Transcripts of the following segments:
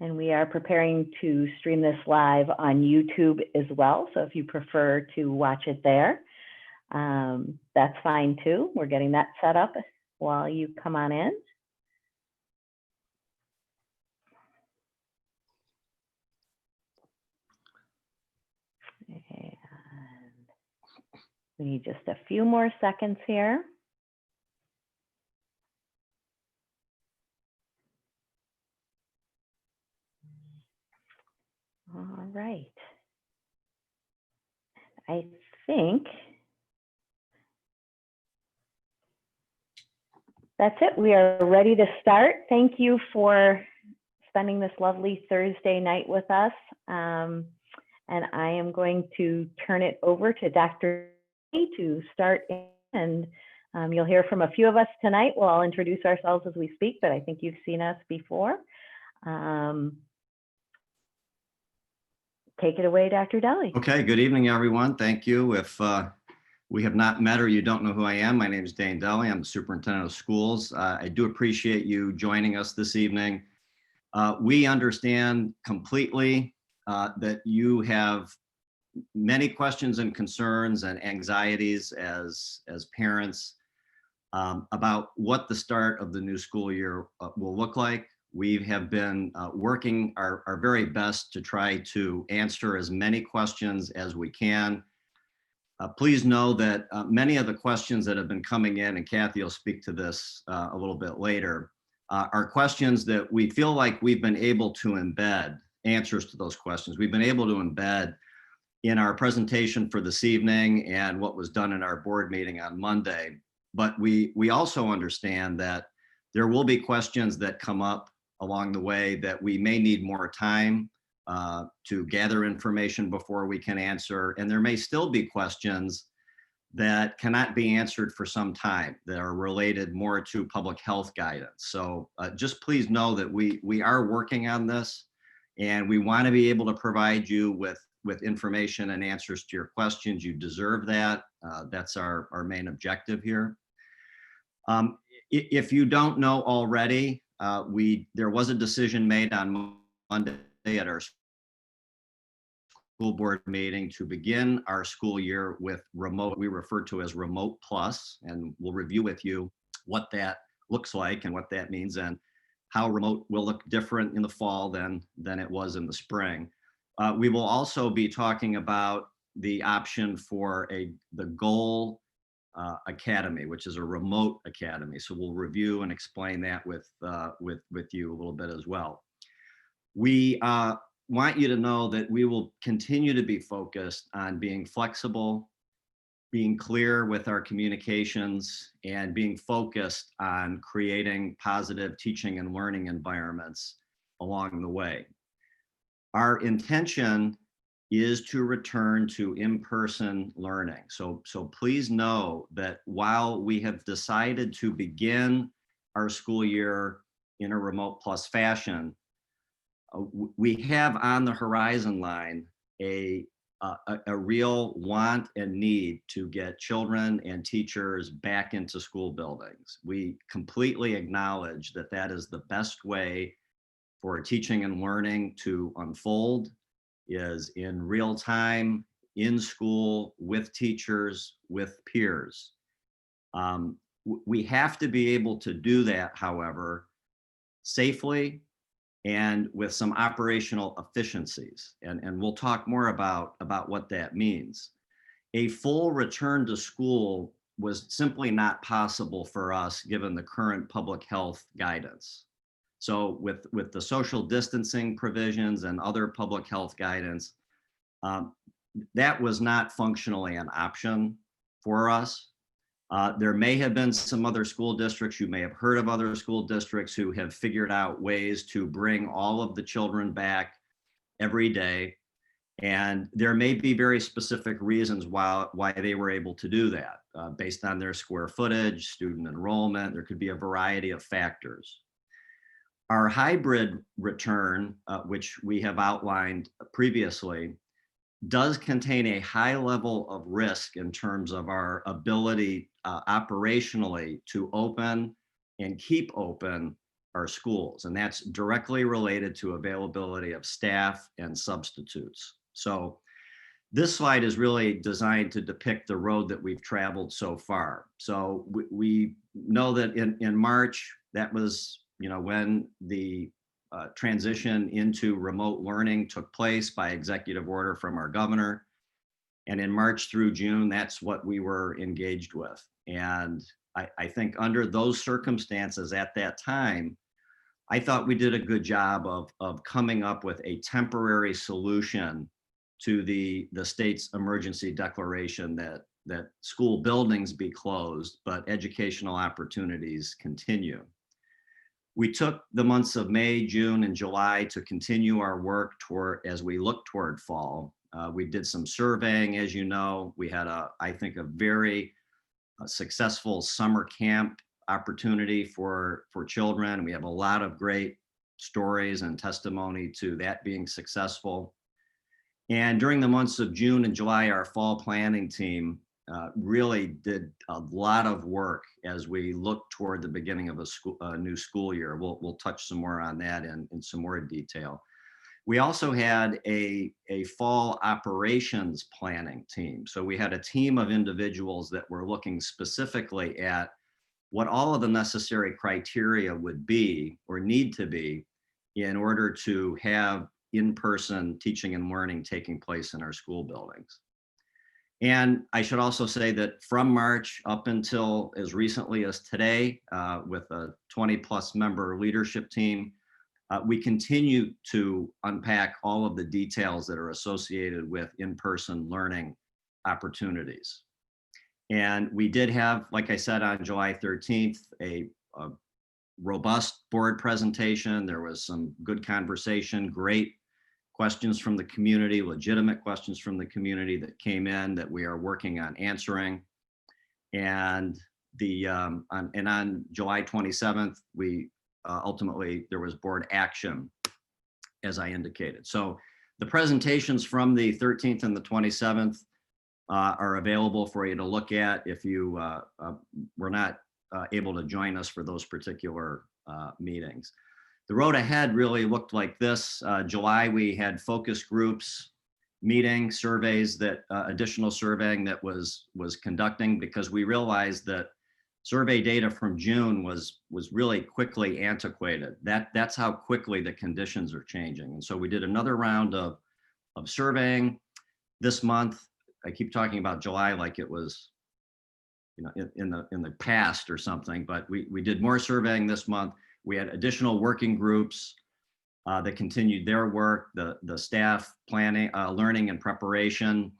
And we are preparing to stream this live on YouTube as well. So if you prefer to watch it there, that's fine too. We're getting that set up while you come on in. And we need just a few more seconds here. All right. I think that's it. We are ready to start. Thank you for spending this lovely Thursday night with us. And I am going to turn it over to Dr. to start, and you'll hear from a few of us tonight. We'll all introduce ourselves as we speak, but I think you've seen us before. Take it away, Dr. Deli. Okay, good evening, everyone. Thank you. If we have not met or you don't know who I am, my name is Dane Deli. I'm the superintendent of schools. I do appreciate you joining us this evening. We understand completely that you have many questions and concerns and anxieties as parents about what the start of the new school year will look like. We have been working our very best to try to answer as many questions as we can. Please know that many of the questions that have been coming in, and Kathy will speak to this a little bit later, are questions that we feel like we've been able to embed answers to those questions. We've been able to embed in our presentation for this evening and what was done in our board meeting on Monday. But we also understand that there will be questions that come up along the way that we may need more time to gather information before we can answer. And there may still be questions that cannot be answered for some time that are related more to public health guidance. So just please know that we are working on this, and we want to be able to provide you with information and answers to your questions. You deserve that. That's our main objective here. If you don't know already, there was a decision made on Monday at our school board meeting to begin our school year with remote, we refer to as Remote Plus, and we'll review with you what that looks like and what that means and how remote will look different in the fall than it was in the spring. We will also be talking about the option for the Goal Academy, which is a remote academy. So we'll review and explain that with you a little bit as well. We want you to know that we will continue to be focused on being flexible, being clear with our communications, and being focused on creating positive teaching and learning environments along the way. Our intention is to return to in-person learning. So please know that while we have decided to begin our school year in a Remote Plus fashion, we have on the horizon line a real want and need to get children and teachers back into school buildings. We completely acknowledge that that is the best way for teaching and learning to unfold, is in real time, in school, with teachers, with peers. We have to be able to do that, however, safely and with some operational efficiencies. And we'll talk more about what that means. A full return to school was simply not possible for us given the current public health guidance. So with the social distancing provisions and other public health guidance, that was not functionally an option for us. There may have been some other school districts, you may have heard of other school districts who have figured out ways to bring all of the children back every day. And there may be very specific reasons why they were able to do that, based on their square footage, student enrollment. There could be a variety of factors. Our hybrid return, which we have outlined previously, does contain a high level of risk in terms of our ability operationally to open and keep open our schools, and that's directly related to availability of staff and substitutes. So this slide is really designed to depict the road that we've traveled so far. So we know that in March, that was, when the transition into remote learning took place by executive order from our governor. And in March through June, that's what we were engaged with. And I think under those circumstances at that time, I thought we did a good job of coming up with a temporary solution to the state's emergency declaration that school buildings be closed, but educational opportunities continue. We took the months of May, June, and July to continue our work as we look toward fall. We did some surveying, as you know. We had I think a very successful summer camp opportunity for children. We have a lot of great stories and testimony to that being successful. And during the months of June and July, our fall planning team really did a lot of work as we look toward the beginning of a new school year. We'll touch some more on that in some more detail. We also had a fall operations planning team. So we had a team of individuals that were looking specifically at what all of the necessary criteria would be or need to be in order to have in-person teaching and learning taking place in our school buildings. And I should also say that from March up until as recently as today, with a 20+ member leadership team, we continue to unpack all of the details that are associated with in-person learning opportunities. And we did have, like I said, on July 13th, a robust board presentation. There was some good conversation, great questions from the community, legitimate questions from the community that came in that we are working on answering. And on July 27th, we ultimately, there was board action, as I indicated. So the presentations from the 13th and the 27th are available for you to look at if you were not able to join us for those particular meetings. The road ahead really looked like this. July, we had focus groups, meeting, surveys, that additional surveying that was conducting, because we realized that survey data from June was really quickly antiquated. That's how quickly the conditions are changing. And so we did another round of surveying this month. I keep talking about July like it was, in the past or something, but we did more surveying this month. We had additional working groups that continued their work, the staff planning, learning and preparation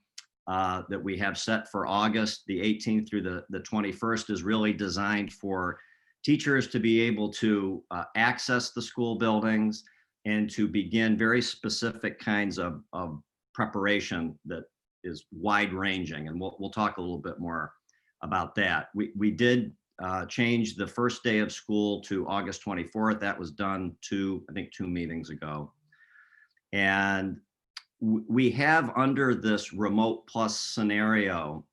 that we have set for August, the 18th through the 21st, is really designed for teachers to be able to access the school buildings and to begin very specific kinds of preparation that is wide ranging. And we'll talk a little bit more about that. We did change the first day of school to August 24th. That was done I think 2 meetings ago. And we have, under this remote plus scenario,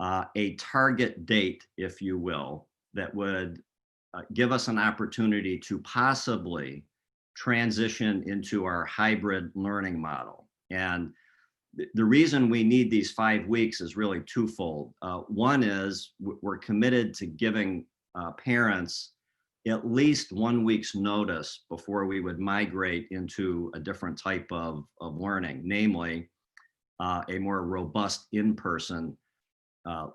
a target date, if you will, that would give us an opportunity to possibly transition into our hybrid learning model. And the reason we need these 5 weeks is really twofold. One is we're committed to giving parents at least 1 week's notice before we would migrate into a different type of learning, namely a more robust in-person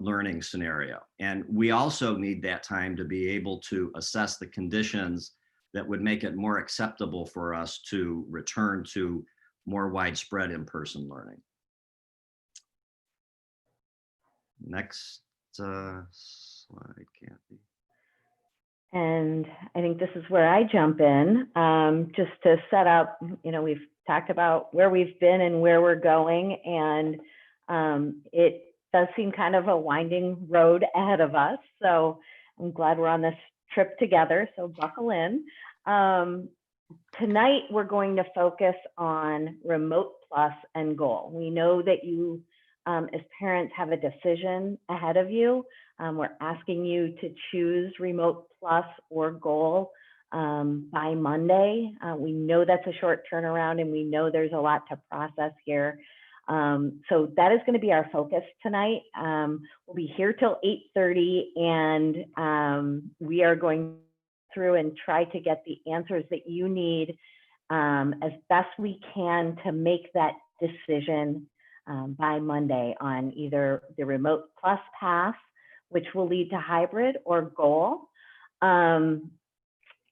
learning scenario. And we also need that time to be able to assess the conditions that would make it more acceptable for us to return to more widespread in-person learning. Next slide, Kathy. And I think this is where I jump in, just to set up, we've talked about where we've been and where we're going, and it does seem kind of a winding road ahead of us. So I'm glad we're on this trip together, so buckle in. Tonight, we're going to focus on remote plus and goal. We know that you, as parents, have a decision ahead of you. We're asking you to choose remote plus or goal by Monday. We know that's a short turnaround, and we know there's a lot to process here. So that is going to be our focus tonight. We'll be here till 8:30, and we are going through and try to get the answers that you need as best we can to make that decision by Monday on either the remote plus path, which will lead to hybrid, or goal.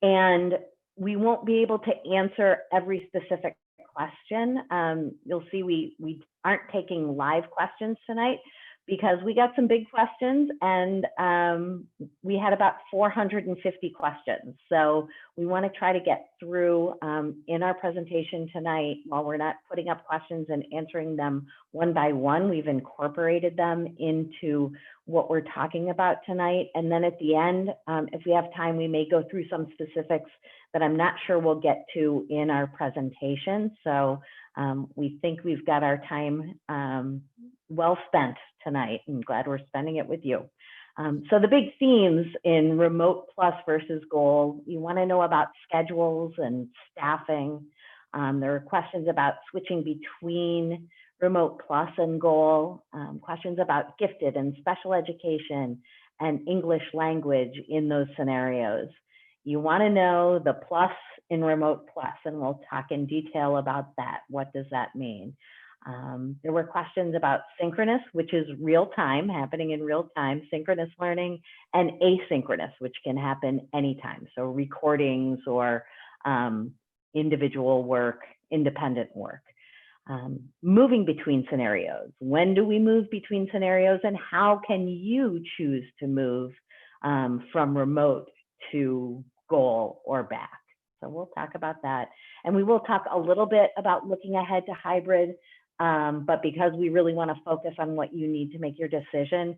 And we won't be able to answer every specific question. You'll see we aren't taking live questions tonight because we got some big questions, and we had about 450 questions. So we want to try to get through in our presentation tonight. While we're not putting up questions and answering them one by one, we've incorporated them into what we're talking about tonight. And then at the end, if we have time, we may go through some specifics that I'm not sure we'll get to in our presentation. So we think we've got our time well spent tonight. I'm glad we're spending it with you. So the big themes in remote plus versus goal, you want to know about schedules and staffing. There are questions about switching between remote plus and goal, questions about gifted and special education and English language in those scenarios. You want to know the plus in remote plus, and we'll talk in detail about that. What does that mean? There were questions about synchronous, which is real time, happening in real time, synchronous learning, and asynchronous, which can happen anytime. So recordings or individual work, independent work. Moving between scenarios. When do we move between scenarios, and how can you choose to move from remote to goal or back? So we'll talk about that. And we will talk a little bit about looking ahead to hybrid, but because we really want to focus on what you need to make your decision,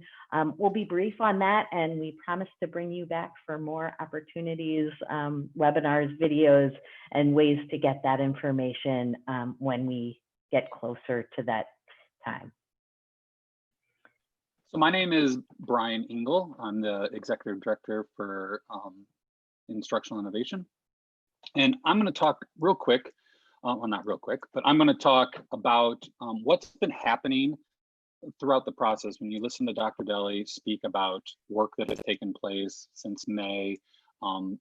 we'll be brief on that, and we promise to bring you back for more opportunities, webinars, videos, and ways to get that information when we get closer to that time. So my name is Brian Engel. I'm the Executive Director for Instructional Innovation. And I'm going to talk real quick, well, not real quick, but I'm going to talk about what's been happening throughout the process. When you listen to Dr. Deli speak about work that has taken place since May,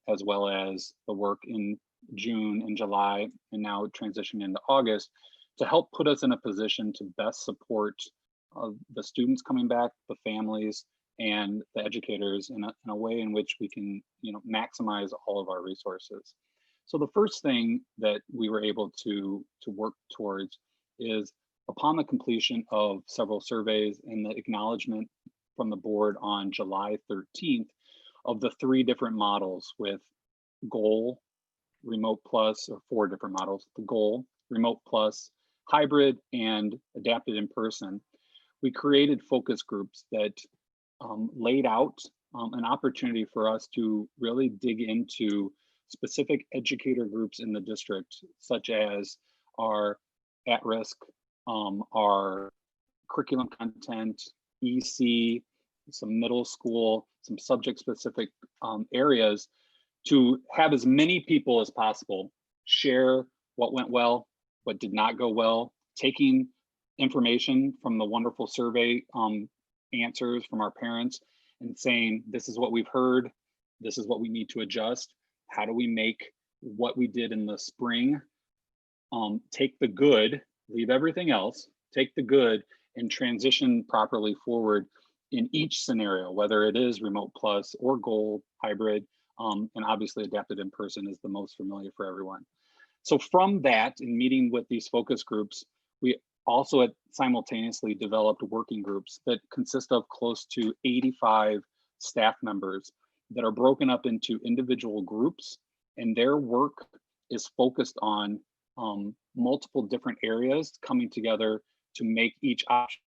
as well as the work in June and July, and now transitioning into August, to help put us in a position to best support the students coming back, the families, and the educators in a way in which we can, maximize all of our resources. So the first thing that we were able to work towards is, upon the completion of several surveys and the acknowledgement from the board on July 13th of the 3 different models with goal, remote plus, or 4 different models, the goal, remote plus, hybrid, and adapted in person, we created focus groups that laid out an opportunity for us to really dig into specific educator groups in the district, such as our at-risk, our curriculum content, EC, some middle school, some subject-specific areas, to have as many people as possible share what went well, what did not go well, taking information from the wonderful survey answers from our parents and saying, this is what we've heard, this is what we need to adjust. How do we make what we did in the spring, take the good, leave everything else, take the good, and transition properly forward in each scenario, whether it is remote plus or goal, hybrid, and obviously adapted in person is the most familiar for everyone. So from that, in meeting with these focus groups, we also had simultaneously developed working groups that consist of close to 85 staff members that are broken up into individual groups, and their work is focused on multiple different areas coming together to make each option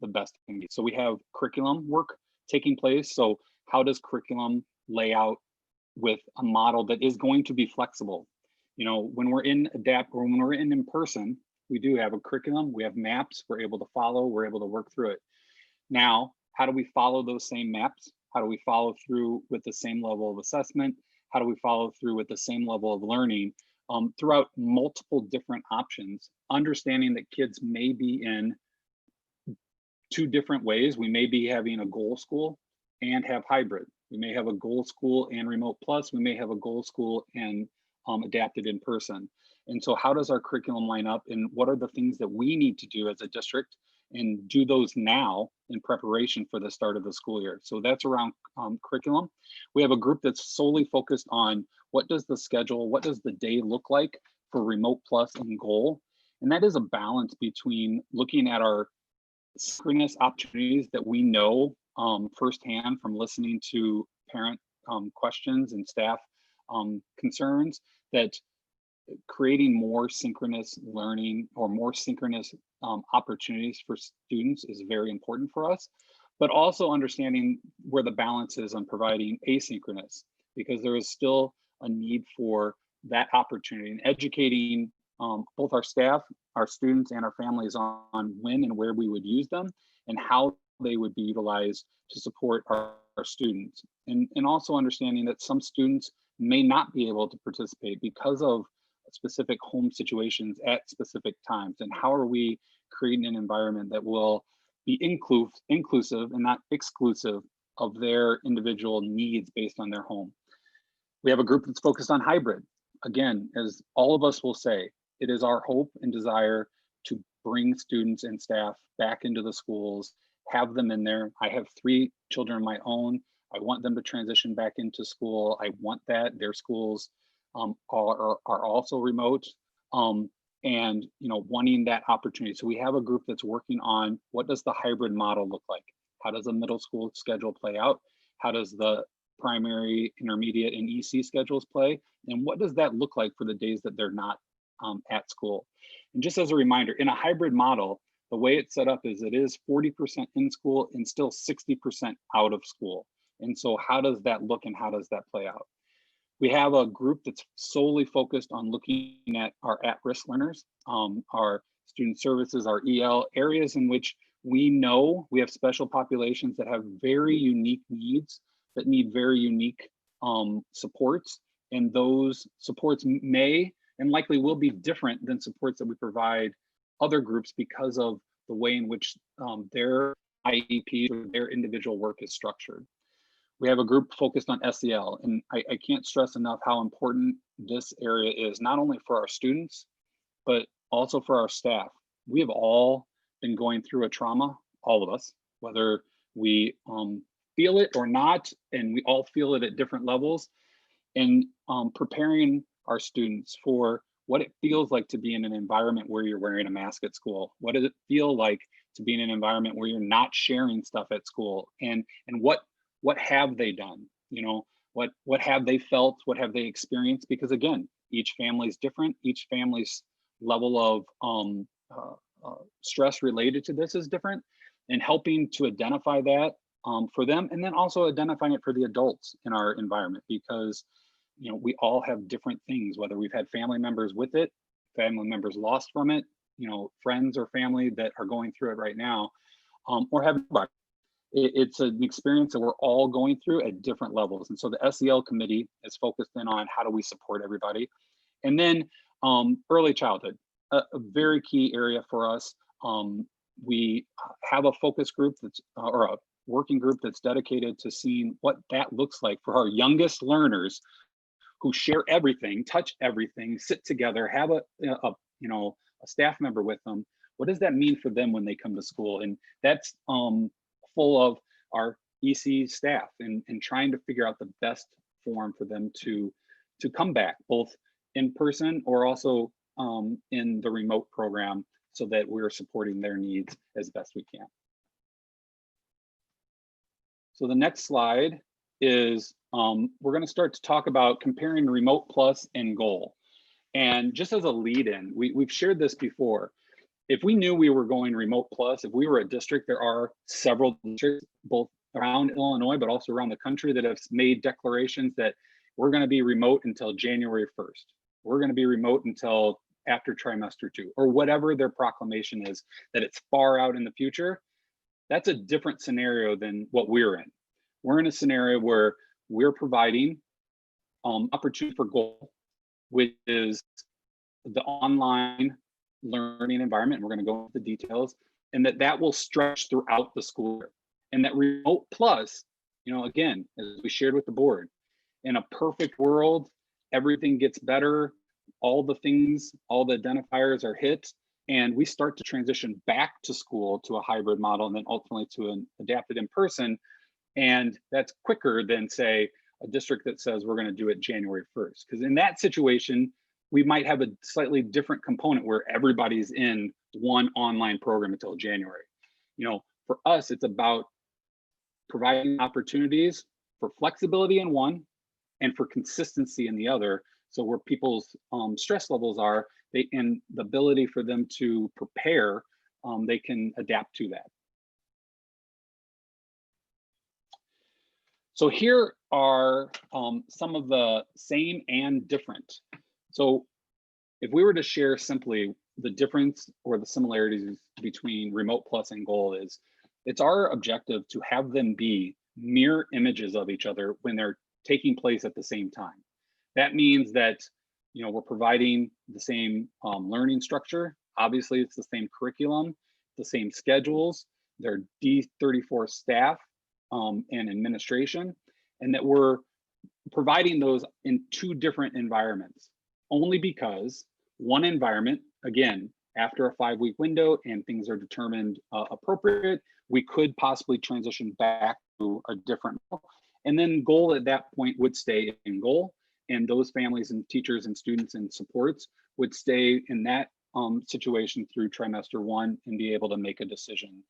the best it can be. So we have curriculum work taking place. So how does curriculum lay out with a model that is going to be flexible? When we're in adapt or when we're in person, we do have a curriculum, we have maps, we're able to follow, we're able to work through it. Now, how do we follow those same maps? How do we follow through with the same level of assessment how do we follow through with the same level of learning throughout multiple different options, understanding that kids may be in two different ways. We may be having a goal school and have hybrid. We may have a goal school and remote plus. We may have a goal school and adapted in person. And so how does our curriculum line up, and what are the things that we need to do as a district and do those now in preparation for the start of the school year? So that's around curriculum. We have a group that's solely focused on what does the schedule, what does the day look like for remote plus and goal? And that is a balance between looking at our synchronous opportunities that we know firsthand from listening to parent questions and staff concerns, that creating more synchronous learning or more synchronous opportunities for students is very important for us, but also understanding where the balance is on providing asynchronous, because there is still a need for that opportunity and educating both our staff, our students, and our families on when and where we would use them and how they would be utilized to support our students. And also understanding that some students may not be able to participate because of specific home situations at specific times. And how are we creating an environment that will be inclusive and not exclusive of their individual needs based on their home? We have a group that's focused on hybrid. Again, as all of us will say, it is our hope and desire to bring students and staff back into the schools, have them in there. I have 3 children of my own. I want them to transition back into school. I want that their schools are also remote, and wanting that opportunity. So we have a group that's working on what does the hybrid model look like? How does the middle school schedule play out? How does the primary, intermediate, and EC schedules play? And what does that look like for the days that they're not at school? And just as a reminder, in a hybrid model, the way it's set up is it is 40% in school and still 60% out of school. And so how does that look and how does that play out? We have a group that's solely focused on looking at our at-risk learners, our student services, our EL, areas in which we know we have special populations that have very unique needs, that need very unique supports. And those supports may and likely will be different than supports that we provide other groups because of the way in which their IEP or their individual work is structured. We have a group focused on SEL, and I can't stress enough how important this area is, not only for our students, but also for our staff. We have all been going through a trauma, all of us, whether we feel it or not, and we all feel it at different levels, and preparing our students for what it feels like to be in an environment where you're wearing a mask at school. What does it feel like to be in an environment where you're not sharing stuff at school? And what have they done? What have they felt? What have they experienced? Because again, each family is different. Each family's level of stress related to this is different, and helping to identify that for them, and then also identifying it for the adults in our environment, because we all have different things, whether we've had family members with it, family members lost from it, friends or family that are going through it right now, or have nobody. It's an experience that we're all going through at different levels. And so the SEL committee is focused in on how do we support everybody. And then early childhood, a very key area for us. We have a focus group that's, or a working group that's dedicated to seeing what that looks like for our youngest learners who share everything, touch everything, sit together, have a staff member with them. What does that mean for them when they come to school? And that's full of our EC staff and trying to figure out the best form for them to come back, both in person or also in the remote program, so that we're supporting their needs as best we can. So the next slide is we're going to start to talk about comparing remote plus and goal. And just as a lead in, we've shared this before. If we knew we were going remote plus, if we were a district, there are several districts both around Illinois, but also around the country that have made declarations that we're going to be remote until January 1st. We're going to be remote until after trimester 2, or whatever their proclamation is, that it's far out in the future. That's a different scenario than what we're in. We're in a scenario where we're providing opportunity for goal, which is the online learning environment. We're going to go into the details, and that will stretch throughout the school year. And that remote plus, again, as we shared with the board, in a perfect world, everything gets better. All the things, all the identifiers are hit, and we start to transition back to school to a hybrid model, and then ultimately to an adapted in person. And that's quicker than, say, a district that says we're going to do it January 1st. Because in that situation, we might have a slightly different component where everybody's in one online program until January. For us, it's about providing opportunities for flexibility in one and for consistency in the other. So where people's stress levels are, and the ability for them to prepare, they can adapt to that. So here are some of the same and different. So if we were to share simply the difference or the similarities between remote plus and goal, is it's our objective to have them be mirror images of each other when they're taking place at the same time. That means that we're providing the same learning structure. Obviously, it's the same curriculum, the same schedules, their D34 staff and administration, and that we're providing those in two different environments, only because one environment, again, after a 5-week window and things are determined appropriate, we could possibly transition back to a different, and then goal at that point would stay in goal, and those families and teachers and students and supports would stay in that situation through trimester 1 and be able to make a decision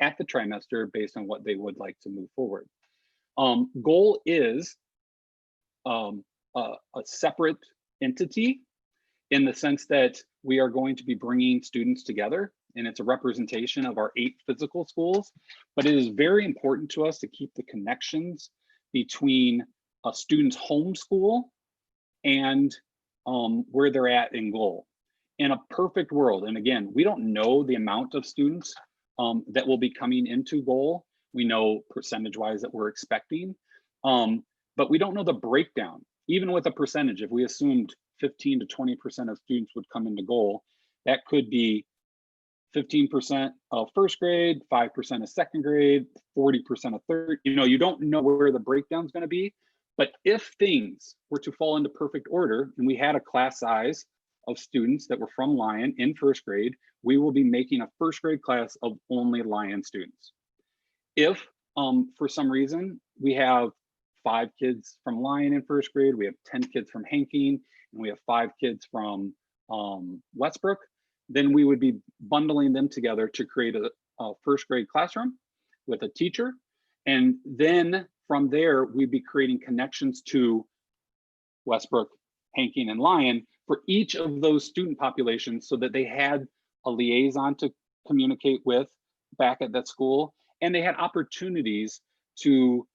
at the trimester based on what they would like to move forward. Goal is a separate entity in the sense that we are going to be bringing students together, and it's a representation of our 8 physical schools, but it is very important to us to keep the connections between a student's home school and where they're at in goal. In a perfect world, and again, we don't know the amount of students that will be coming into goal. We know percentage-wise that we're expecting, but we don't know the breakdown. Even with a percentage, if we assumed 15 to 20% of students would come into goal, that could be 15% of first grade, 5% of second grade, 40% of third. You don't know where the breakdown is going to be. But if things were to fall into perfect order and we had a class size of students that were from Lion in first grade, we will be making a first grade class of only Lion students. If for some reason we have 5 kids from Lion in first grade, we have 10 kids from Hanking, and we have 5 kids from Westbrook, then we would be bundling them together to create a first grade classroom with a teacher. And then from there, we'd be creating connections to Westbrook, Hanking, and Lion for each of those student populations so that they had a liaison to communicate with back at that school, and they had opportunities to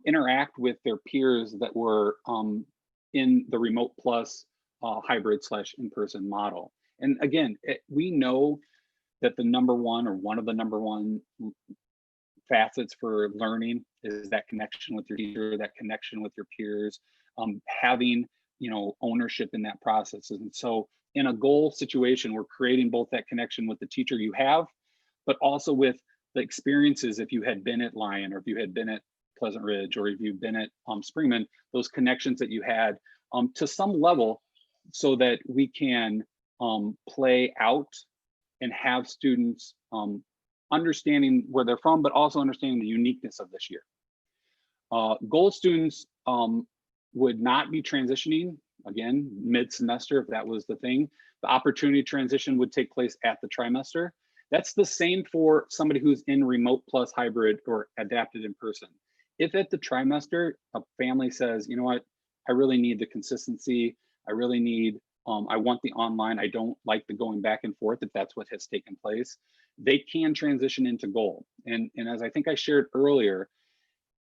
interact with their peers that were in the remote plus hybrid / in-person model. And again, we know that the number one or one of the number one facets for learning is that connection with your teacher, that connection with your peers, having ownership in that process. And so in a goal situation, we're creating both that connection with the teacher you have, but also with the experiences. If you had been at Lion, or if you had been at Pleasant Ridge, or if you've been at Springman, those connections that you had to some level, so that we can play out and have students understanding where they're from, but also understanding the uniqueness of this year. Goal students would not be transitioning, again, mid-semester if that was the thing. The opportunity transition would take place at the trimester. That's the same for somebody who's in remote plus hybrid or adapted in person. If at the trimester, a family says, you know what, I really need the consistency, I really need, I want the online, I don't like the going back and forth, if that's what has taken place, they can transition into goal. And as I think I shared earlier,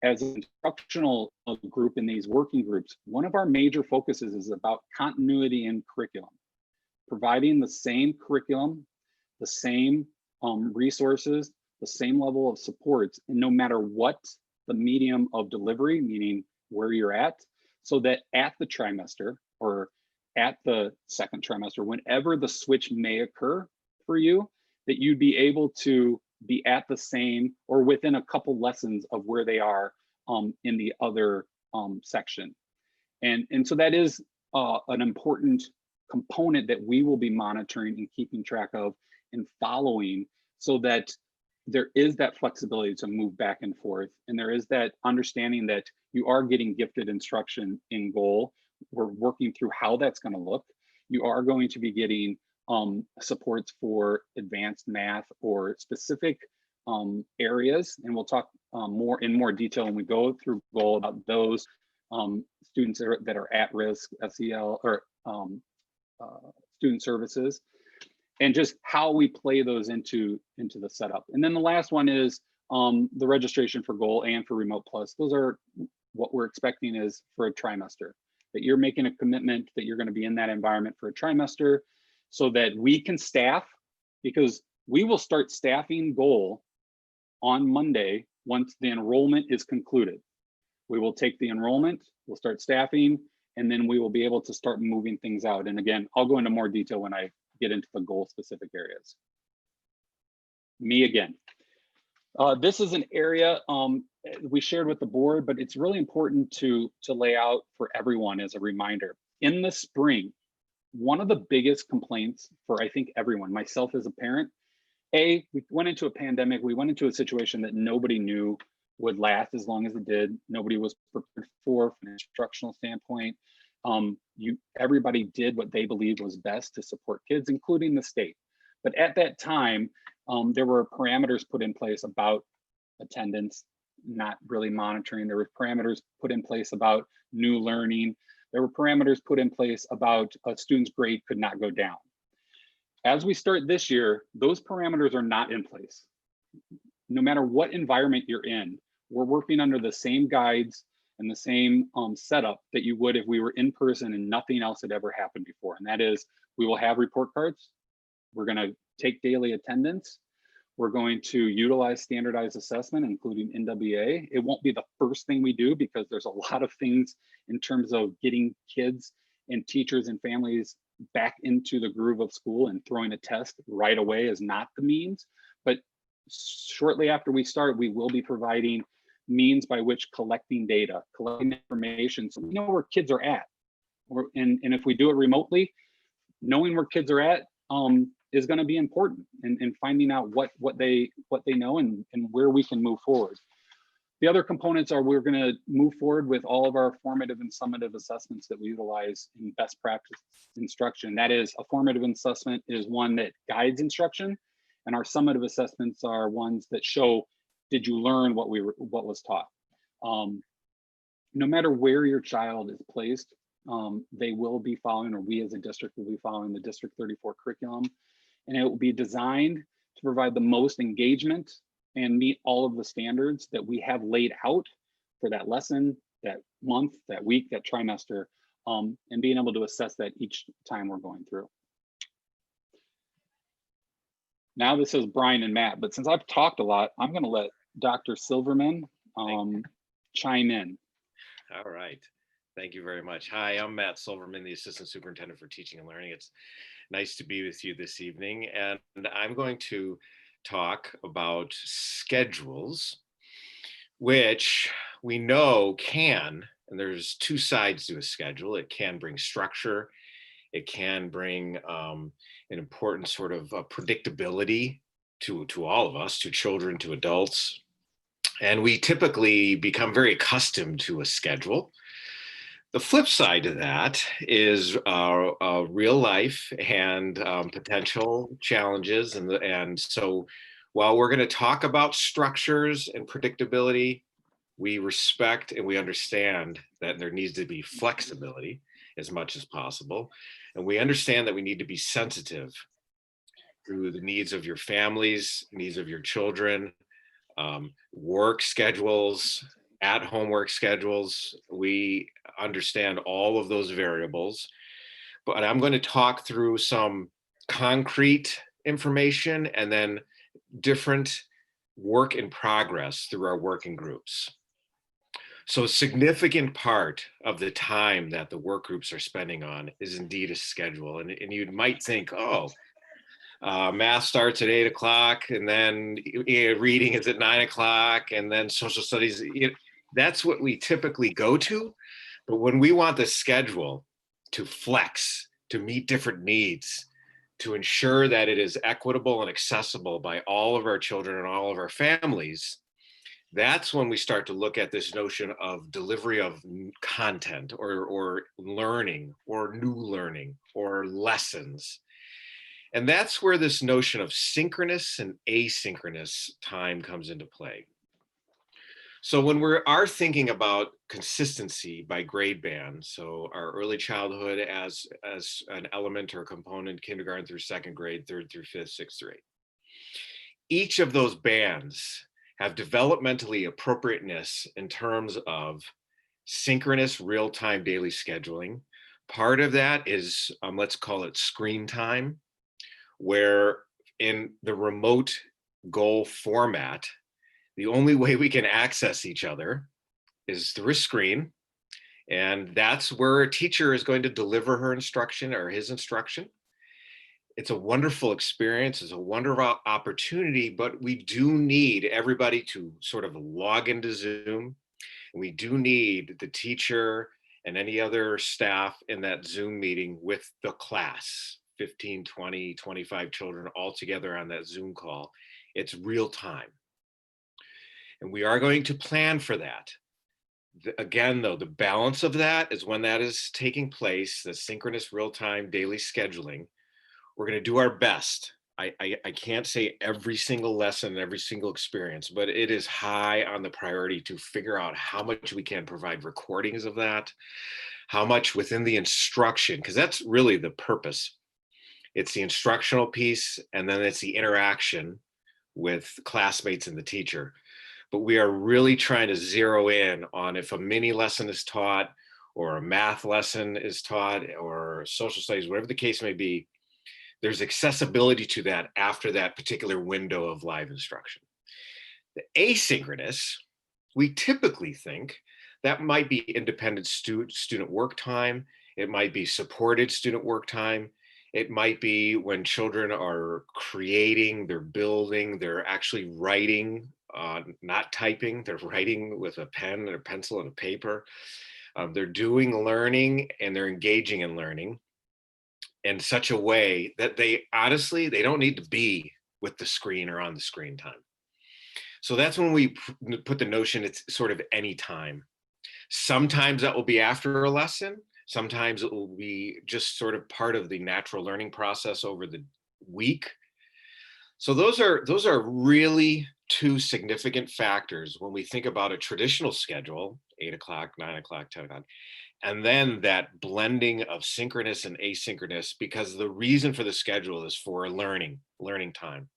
as an instructional group in these working groups, one of our major focuses is about continuity in curriculum, providing the same curriculum, the same resources, the same level of supports, and no matter what the medium of delivery, meaning where you're at. so that at the trimester or at the second trimester, whenever the switch may occur for you, that you'd be able to be at the same or within a couple lessons of where they are in the other section. And so that is an important component that we will be monitoring and keeping track of and following, so that there is that flexibility to move back and forth. And there is that understanding that you are getting gifted instruction in goal. We're working through how that's going to look. You are going to be getting supports for advanced math or specific areas. And we'll talk in more detail when we go through goal about those students that are at risk, SEL or student services, and just how we play those into the setup. And then the last one is the registration for goal and for remote plus. Those are what we're expecting is for a trimester, that you're making a commitment that you're going to be in that environment for a trimester, so that we can staff, because we will start staffing goal on Monday once the enrollment is concluded. We will take the enrollment, we'll start staffing, and then we will be able to start moving things out. And again, I'll go into more detail when I get into the goal specific areas. Me again. This is an area we shared with the board, but it's really important to lay out for everyone as a reminder. In the spring, one of the biggest complaints for, I think, everyone, myself as a parent, we went into a pandemic, we went into a situation that nobody knew would last as long as it did. Nobody was prepared for from an instructional standpoint. Everybody did what they believed was best to support kids, including the state. But at that time, there were parameters put in place about attendance, not really monitoring. There were parameters put in place about new learning. There were parameters put in place about a student's grade could not go down. As we start this year, those parameters are not in place. No matter what environment you're in, we're working under the same guides and the same setup that you would if we were in person and nothing else had ever happened before. And that is, we will have report cards. We're going to take daily attendance. We're going to utilize standardized assessment, including NWA. It won't be the first thing we do, because there's a lot of things in terms of getting kids and teachers and families back into the groove of school, and throwing a test right away is not the means. But shortly after we start, we will be providing means by which collecting data, collecting information, so we know where kids are at. And if we do it remotely, knowing where kids are at is going to be important, and finding out what they know and where we can move forward. The other components are, we're going to move forward with all of our formative and summative assessments that we utilize in best practice instruction. That is, a formative assessment is one that guides instruction, and our summative assessments are ones that show, did you learn what was taught? No matter where your child is placed, they will be following, or we as a district will be following, the District 34 curriculum, and it will be designed to provide the most engagement and meet all of the standards that we have laid out for that lesson, that month, that week, that trimester, and being able to assess that each time we're going through. Now this is Brian and Matt, but since I've talked a lot, I'm going to let Dr. Silverman chime in. All right. Thank you very much. Hi, I'm Matt Silverman, the Assistant Superintendent for Teaching and Learning. It's nice to be with you this evening, and I'm going to talk about schedules, which we know can, and there's two sides to a schedule. It can bring structure. It can bring an important sort of predictability to all of us, to children, to adults. And we typically become very accustomed to a schedule. The flip side to that is real life and potential challenges. And so while we're going to talk about structures and predictability, we respect and we understand that there needs to be flexibility as much as possible. And we understand that we need to be sensitive to the needs of your families, needs of your children, work schedules, at-home work schedules. We understand all of those variables, but I'm going to talk through some concrete information and then different work in progress through our working groups. So a significant part of the time that the work groups are spending on is indeed a schedule. And you might think, oh, math starts at 8 o'clock, and then reading is at 9 o'clock, and then social studies. That's what we typically go to. But when we want the schedule to flex, to meet different needs, to ensure that it is equitable and accessible by all of our children and all of our families, that's when we start to look at this notion of delivery of content or learning or new learning or lessons. And that's where this notion of synchronous and asynchronous time comes into play. So when we are thinking about consistency by grade band, so our early childhood as an element or component, kindergarten through second grade, third through fifth, sixth through eighth, each of those bands have developmentally appropriateness in terms of synchronous real-time daily scheduling. Part of that is, let's call it screen time, where in the remote goal format, the only way we can access each other is through a screen. And that's where a teacher is going to deliver her instruction or his instruction. It's a wonderful experience. It's a wonderful opportunity, but we do need everybody to sort of log into Zoom. And we do need the teacher and any other staff in that Zoom meeting with the class, 15, 20, 25 children all together on that Zoom call. It's real time. And we are going to plan for that. Again, though, the balance of that is when that is taking place, the synchronous real-time daily scheduling, we're going to do our best. I can't say every single lesson, every single experience, but it is high on the priority to figure out how much we can provide recordings of that, how much within the instruction, because that's really the purpose. It's the instructional piece, and then it's the interaction with classmates and the teacher. But we are really trying to zero in on if a mini lesson is taught or a math lesson is taught or social studies, whatever the case may be, there's accessibility to that after that particular window of live instruction. The asynchronous, we typically think that might be independent student work time. It might be supported student work time. It might be when children are creating, they're building, they're actually writing, not typing, they're writing with a pen and a pencil and a paper. They're doing learning and they're engaging in learning in such a way that they honestly, they don't need to be with the screen or on the screen time. So that's when we put the notion it's sort of any time. Sometimes that will be after a lesson. Sometimes it will be just sort of part of the natural learning process over the week. So those are really two significant factors when we think about a traditional schedule, 8 o'clock, 9 o'clock, 10 o'clock, and then that blending of synchronous and asynchronous, because the reason for the schedule is for learning time.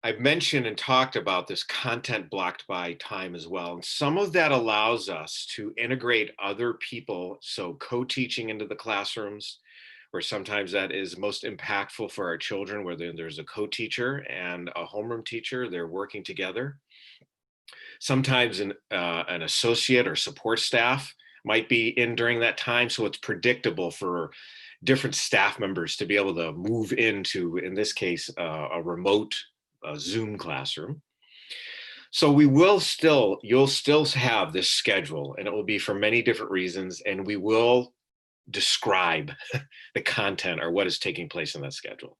I've mentioned and talked about this content blocked by time as well. And some of that allows us to integrate other people, so co-teaching into the classrooms, where sometimes that is most impactful for our children, where there's a co-teacher and a homeroom teacher, they're working together. Sometimes an associate or support staff might be in during that time, so it's predictable for different staff members to be able to move into, in this case, a remote Zoom classroom. So you'll still have this schedule, and it will be for many different reasons, and we will describe the content or what is taking place in that schedule.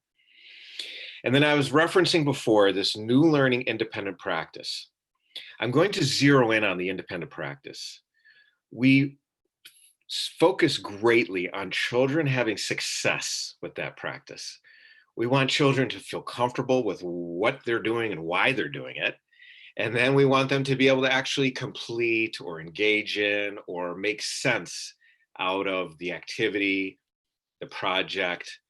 And then I was referencing before this new learning independent practice. I'm going to zero in on the independent practice. We focus greatly on children having success with that practice. We want children to feel comfortable with what they're doing and why they're doing it. And then we want them to be able to actually complete or engage in or make sense out of the activity, the project.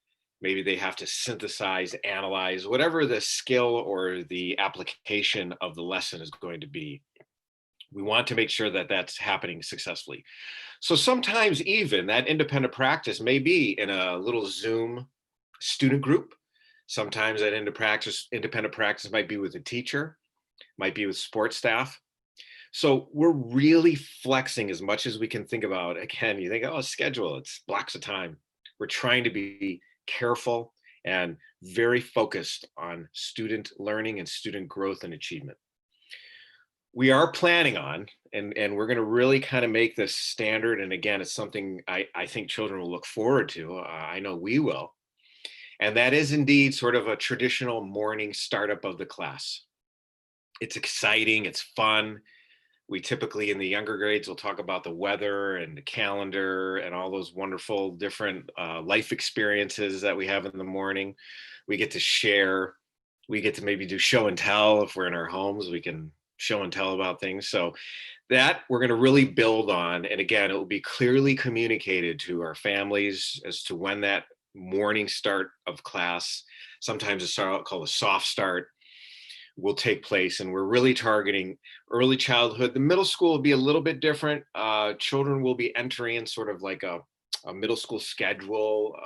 Maybe they have to synthesize, analyze, whatever the skill or the application of the lesson is going to be. We want to make sure that that's happening successfully. So sometimes even that independent practice may be in a little Zoom student group. Sometimes that independent practice might be with a teacher, might be with support staff. So we're really flexing as much as we can think about. Again, you think, oh, schedule, it's blocks of time. We're trying to be careful and very focused on student learning and student growth and achievement. We are planning on, and we're going to really kind of make this standard. And again, it's something I think children will look forward to. I know we will. And that is indeed sort of a traditional morning startup of the class. It's exciting, it's fun. We typically in the younger grades will talk about the weather and the calendar and all those wonderful different life experiences that we have in the morning. We get to share, we get to maybe do show and tell. If we're in our homes, we can show and tell about things. So that we're going to really build on. And again, it will be clearly communicated to our families as to when that morning start of class, sometimes it's called a soft start, will take place. And we're really targeting early childhood. The middle school will be a little bit different. Children will be entering in sort of like a middle school schedule.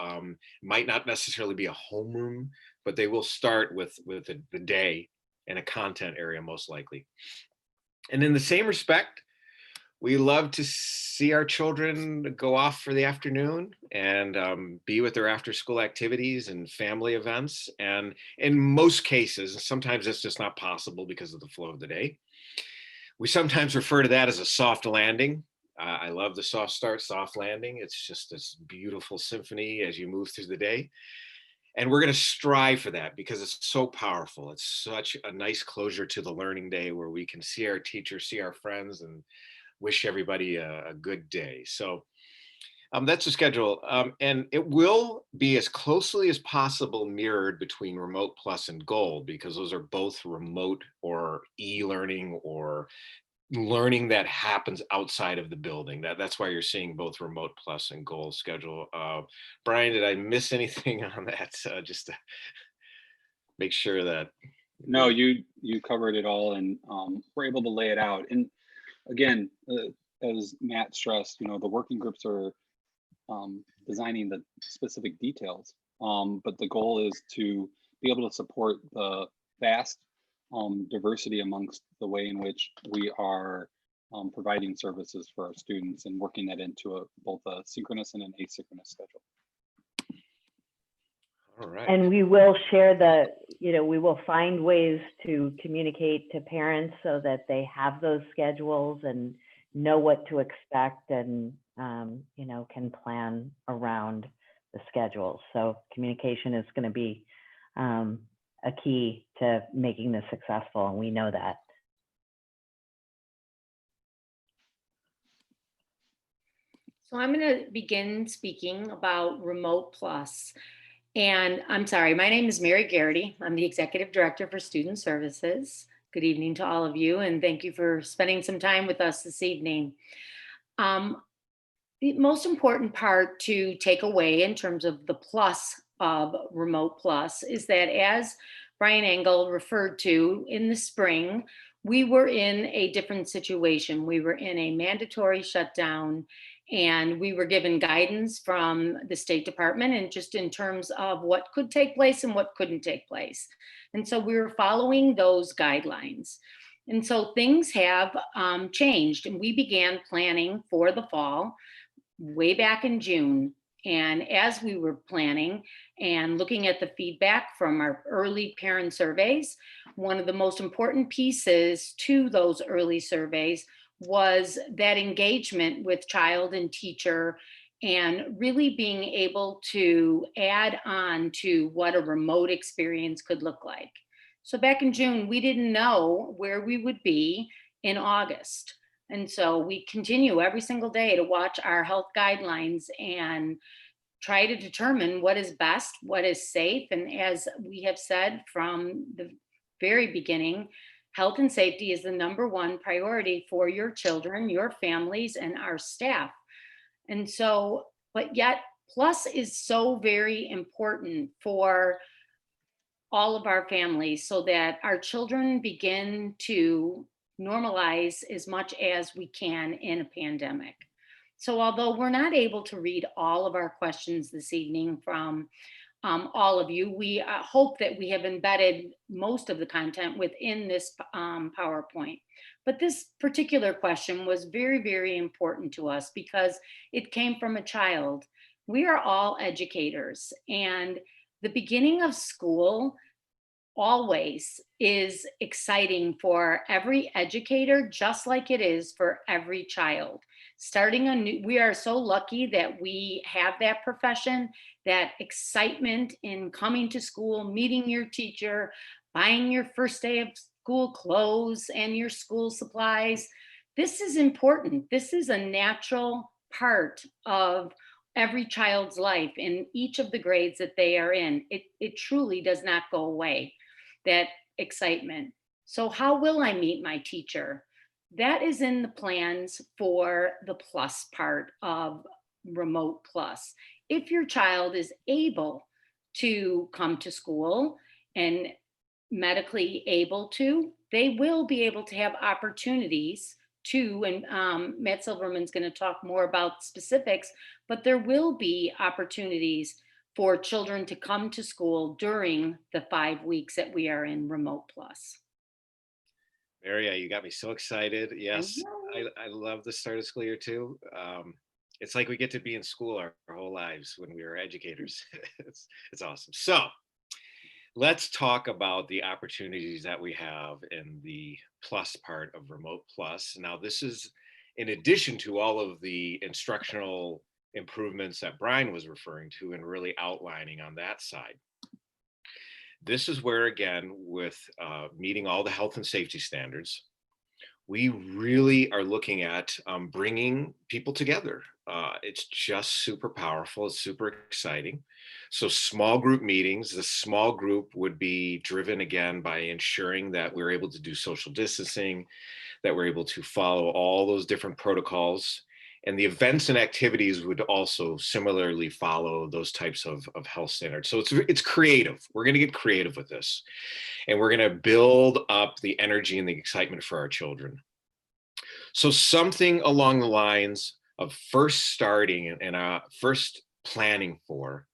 Might not necessarily be a homeroom, but they will start with the day and a content area most likely. And in the same respect, we love to see our children go off for the afternoon and be with their after school activities and family events. And in most cases, sometimes it's just not possible because of the flow of the day. We sometimes refer to that as a soft landing. I love the soft start, soft landing. It's just this beautiful symphony as you move through the day. And we're going to strive for that because it's so powerful. It's such a nice closure to the learning day where we can see our teachers, see our friends, and wish everybody a good day. So that's the schedule. And it will be as closely as possible mirrored between Remote Plus and Gold, because those are both remote or e-learning or learning that happens outside of the building. That's why you're seeing both Remote Plus and Gold schedule. Brian, did I miss anything on that? Just to make sure that. No, you covered it all, and we're able to lay it out. And again, as Matt stressed, the working groups are designing the specific details, but the goal is to be able to support the vast diversity amongst the way in which we are providing services for our students and working that into both a synchronous and an asynchronous schedule. All right. And we will share we will find ways to communicate to parents so that they have those schedules and know what to expect and, can plan around the schedules. So communication is going to be a key to making this successful, and we know that. So I'm going to begin speaking about Remote Plus. And I'm sorry, my name is Mary Garrity. I'm the Executive Director for Student Services. Good evening to all of you, and thank you for spending some time with us this evening. The most important part to take away in terms of the plus of Remote Plus is that, as Brian Engel referred to, in the spring, we were in a different situation. We were in a mandatory shutdown, and we were given guidance from the State Department and just in terms of what could take place and what couldn't take place. And so we were following those guidelines. And so things have changed, and we began planning for the fall way back in June. And as we were planning and looking at the feedback from our early parent surveys, one of the most important pieces to those early surveys was that engagement with child and teacher, and really being able to add on to what a remote experience could look like. So back in June, we didn't know where we would be in August. And so we continue every single day to watch our health guidelines and try to determine what is best, what is safe. And as we have said from the very beginning, health and safety is the #1 priority for your children, your families, and our staff. And so, but yet Plus is so very important for all of our families so that our children begin to normalize as much as we can in a pandemic. So although we're not able to read all of our questions this evening from all of you. We hope that we have embedded most of the content within this PowerPoint. But this particular question was very, very important to us because it came from a child. We are all educators, and the beginning of school always is exciting for every educator, just like it is for every child. Starting a new, we are so lucky that we have that profession, that excitement in coming to school, meeting your teacher, buying your first day of school clothes and your school supplies. This is important. This is a natural part of every child's life in each of the grades that they are in. It truly does not go away, that excitement. So how will I meet my teacher? That is in the plans for the plus part of Remote Plus. If your child is able to come to school and medically able to, they will be able to have opportunities to, and Matt Silverman's going to talk more about specifics, but there will be opportunities for children to come to school during the 5 weeks that we are in Remote Plus. Maria, you got me so excited. Yes, know. I love the start of school year too. It's like we get to be in school our whole lives when we are educators. It's awesome. So let's talk about the opportunities that we have in the plus part of Remote Plus. Now, this is in addition to all of the instructional improvements that Brian was referring to and really outlining on that side. This is where, again, with meeting all the health and safety standards, we really are looking at bringing people together. It's just super powerful. It's super exciting. So small group meetings, the small group would be driven again by ensuring that we're able to do social distancing, that we're able to follow all those different protocols. And the events and activities would also similarly follow those types of health standards. So it's creative. We're going to get creative with this. And we're going to build up the energy and the excitement for our children. So something along the lines of first starting and first planning for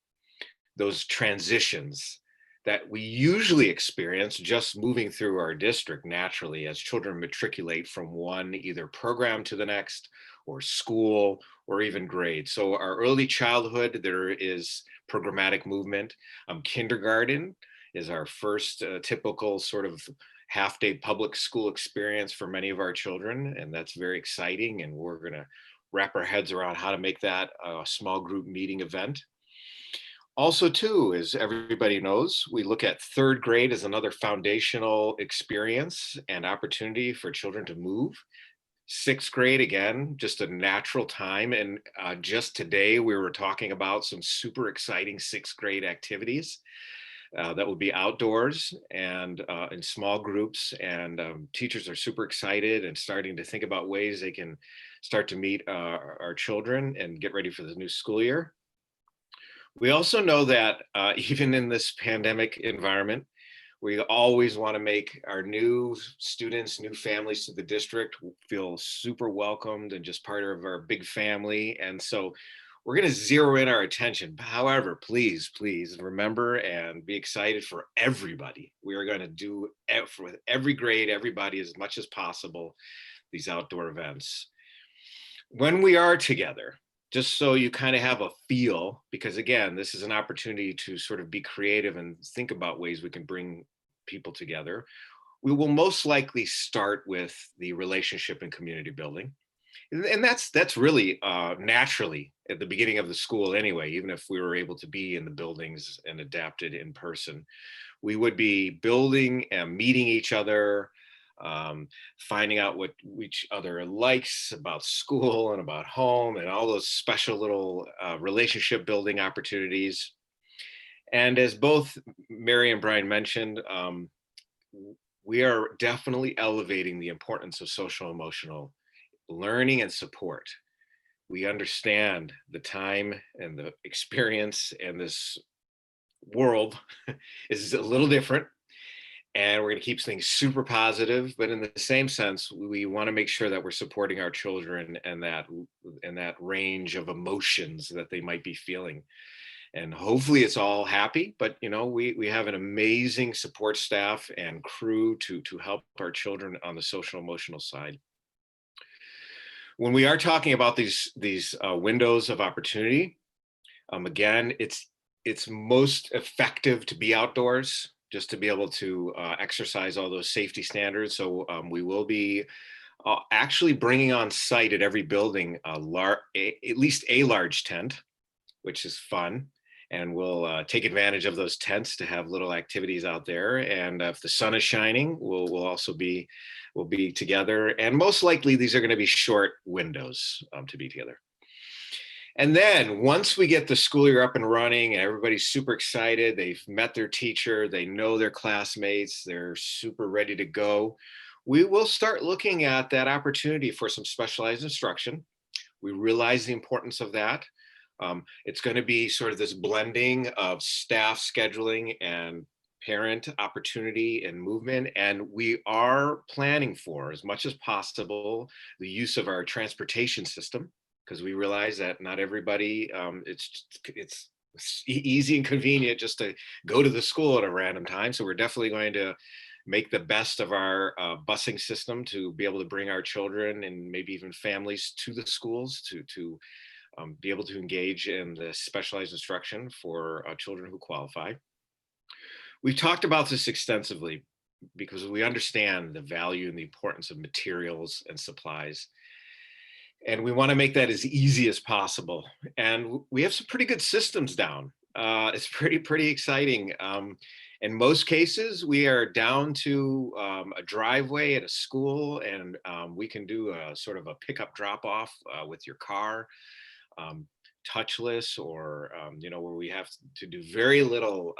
those transitions that we usually experience just moving through our district naturally as children matriculate from one either program to the next or school or even grade. So our early childhood, there is programmatic movement. Kindergarten is our first typical sort of half-day public school experience for many of our children, and that's very exciting, and we're going to wrap our heads around how to make that a small group meeting event. Also, too, as everybody knows, we look at third grade as another foundational experience and opportunity for children to move. Sixth grade, again, just a natural time. And just today, we were talking about some super exciting sixth grade activities that will be outdoors and in small groups. And teachers are super excited and starting to think about ways they can start to meet our children and get ready for the new school year. We also know that even in this pandemic environment, we always want to make our new students, new families to the district feel super welcomed and just part of our big family. And so we're going to zero in our attention. However, please remember and be excited for everybody. We are going to do with every grade, everybody as much as possible, these outdoor events. When we are together, just so you kind of have a feel, because again, this is an opportunity to sort of be creative and think about ways we can bring people together. We will most likely start with the relationship and community building. And that's really naturally at the beginning of the school anyway, even if we were able to be in the buildings and adapted in person. We would be building and meeting each other, finding out what each other likes about school and about home and all those special little relationship building opportunities. And as both Mary and Brian mentioned, we are definitely elevating the importance of social emotional learning and support. We understand the time and the experience and this world is a little different. And we're going to keep things super positive, but in the same sense, we want to make sure that we're supporting our children and that range of emotions that they might be feeling. and hopefully it's all happy, but we have an amazing support staff and crew to help our children on the social emotional side. When we are talking about these windows of opportunity, again, it's most effective to be outdoors, just to be able to exercise all those safety standards. So we will be actually bringing on site at every building at least a large tent, which is fun. And we'll take advantage of those tents to have little activities out there. And if the sun is shining, we'll be together. And most likely these are going to be short windows to be together. And then once we get the school year up and running and everybody's super excited, they've met their teacher, they know their classmates, they're super ready to go, we will start looking at that opportunity for some specialized instruction. We realize the importance of that. It's going to be sort of this blending of staff scheduling and parent opportunity and movement. And we are planning for, as much as possible, the use of our transportation system, because we realize that not everybody, it's easy and convenient just to go to the school at a random time. So we're definitely going to make the best of our busing system to be able to bring our children and maybe even families to the schools to be able to engage in the specialized instruction for children who qualify. We've talked about this extensively because we understand the value and the importance of materials and supplies. And we want to make that as easy as possible. And we have some pretty good systems down. It's pretty exciting. In most cases, we are down to a driveway at a school, and we can do a sort of a pickup drop off with your car, touchless, or where we have to do very little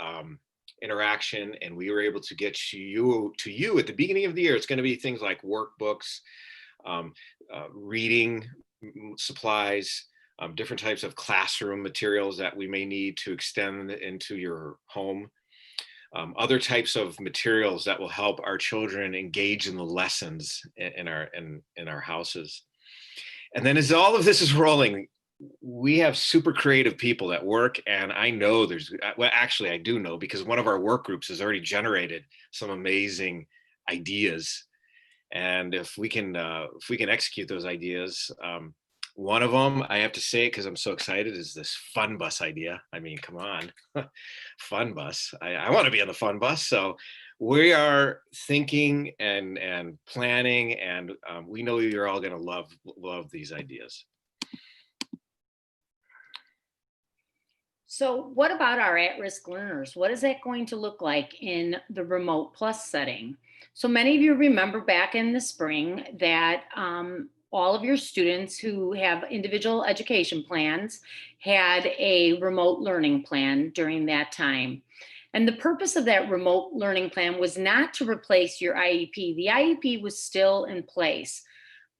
interaction, and we were able to get you at the beginning of the year. It's going to be things like workbooks, reading supplies, different types of classroom materials that we may need to extend into your home, other types of materials that will help our children engage in the lessons in our houses. And then as all of this is rolling, we have super creative people that work, and I know actually I do know, because one of our work groups has already generated some amazing ideas. And if we can execute those ideas, one of them, I have to say it because I'm so excited, is this fun bus idea. I mean, come on, fun bus. I want to be on the fun bus. So we are thinking and planning, and we know you're all going to love these ideas. So what about our at-risk learners? What is that going to look like in the Remote Plus setting? So many of you remember back in the spring that all of your students who have individual education plans had a remote learning plan during that time. And the purpose of that remote learning plan was not to replace your IEP. The IEP was still in place.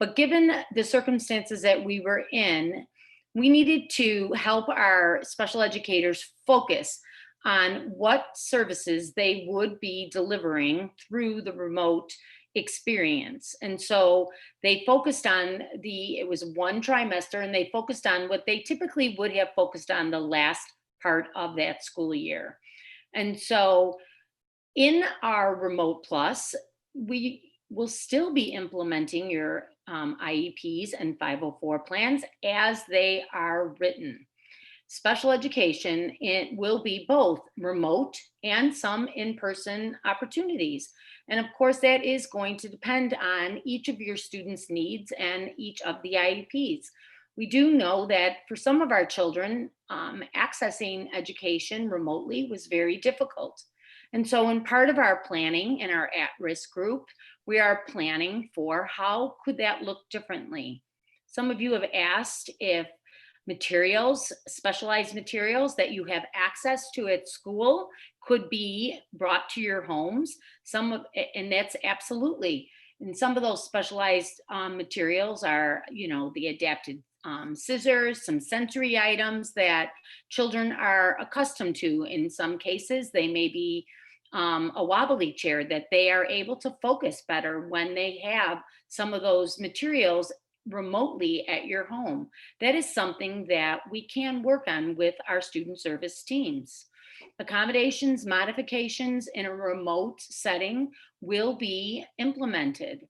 But given the circumstances that we were in, we needed to help our special educators focus on what services they would be delivering through the remote experience. And so they focused on it was one trimester, and they focused on what they typically would have focused on the last part of that school year. And so in our Remote Plus, we will still be implementing your IEPs and 504 plans as they are written. Special education, it will be both remote and some in-person opportunities. And of course, that is going to depend on each of your students' needs and each of the IEPs. We do know that for some of our children, accessing education remotely was very difficult. And so in part of our planning in our at-risk group, we are planning for how could that look differently. Some of you have asked if materials, specialized materials that you have access to at school could be brought to your homes. And that's absolutely. And some of those specialized materials are, the adapted scissors, some sensory items that children are accustomed to. In some cases, they may be a wobbly chair that they are able to focus better when they have some of those materials remotely at your home. That is something that we can work on with our student service teams. Accommodations, modifications in a remote setting will be implemented.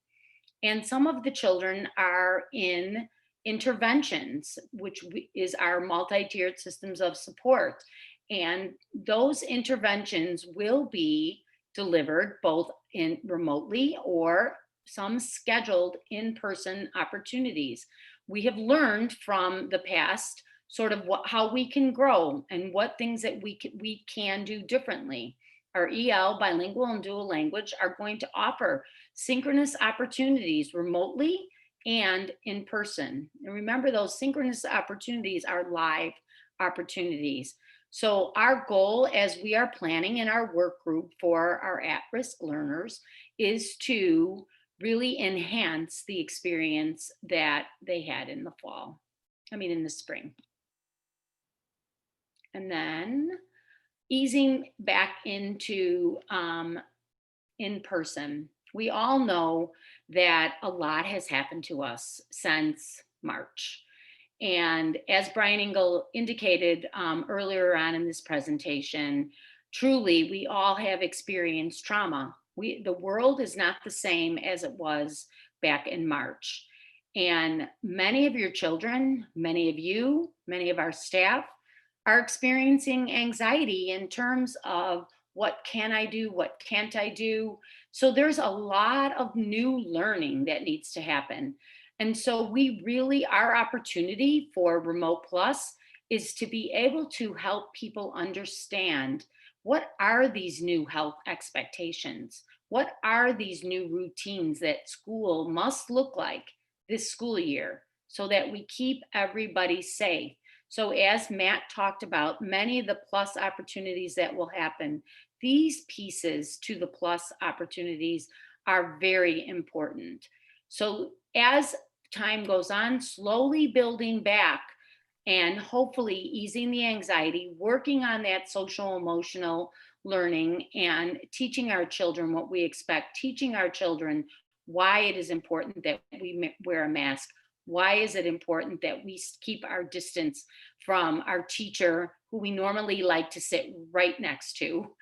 And some of the children are in interventions, which is our multi-tiered systems of support. And those interventions will be delivered both in remotely or some scheduled in-person opportunities. We have learned from the past sort of how we can grow and what things that we can do differently. Our EL, bilingual and dual language, are going to offer synchronous opportunities remotely and in person. And remember, those synchronous opportunities are live opportunities. So our goal as we are planning in our work group for our at-risk learners is to really enhance the experience that they had in the fall. In the spring. And then easing back into in person. We all know that a lot has happened to us since March. And as Brian Engel indicated earlier on in this presentation, truly, we all have experienced trauma. The world is not the same as it was back in March. And many of your children, many of you, many of our staff are experiencing anxiety in terms of what can I do? What can't I do? So there's a lot of new learning that needs to happen. And so our opportunity for Remote Plus is to be able to help people understand what are these new health expectations? What are these new routines that school must look like this school year so that we keep everybody safe? So as Matt talked about, many of the plus opportunities that will happen, these pieces to the plus opportunities are very important. So as time goes on, slowly building back and hopefully easing the anxiety, working on that social emotional learning and teaching our children what we expect, teaching our children why it is important that we wear a mask. Why is it important that we keep our distance from our teacher, who we normally like to sit right next to?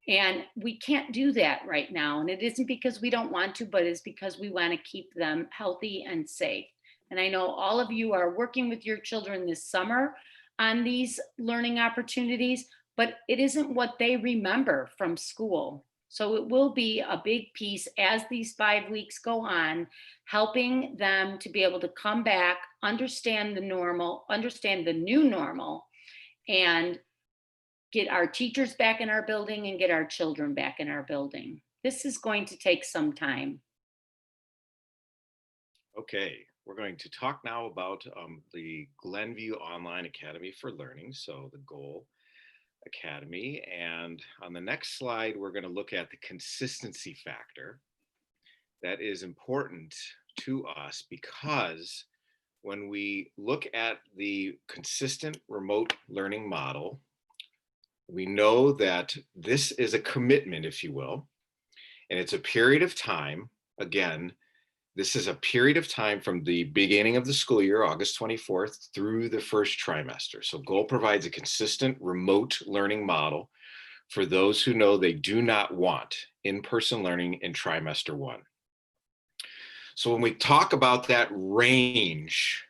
And we can't do that right now. And it isn't because we don't want to, but it's because we want to keep them healthy and safe. And I know all of you are working with your children this summer on these learning opportunities, but it isn't what they remember from school. So it will be a big piece as these 5 weeks go on, helping them to be able to come back, understand the new normal, and get our teachers back in our building and get our children back in our building. This is going to take some time. Okay, we're going to talk now about the Glenview Online Academy for Learning, so the GOAL Academy. And on the next slide, we're going to look at the consistency factor that is important to us, because when we look at the consistent remote learning model, we know that this is a commitment, if you will, and it's a period of time. Again, this is a period of time from the beginning of the school year, August 24th, through the first trimester. So GOAL provides a consistent remote learning model for those who know they do not want in-person learning in trimester 1. So when we talk about that range,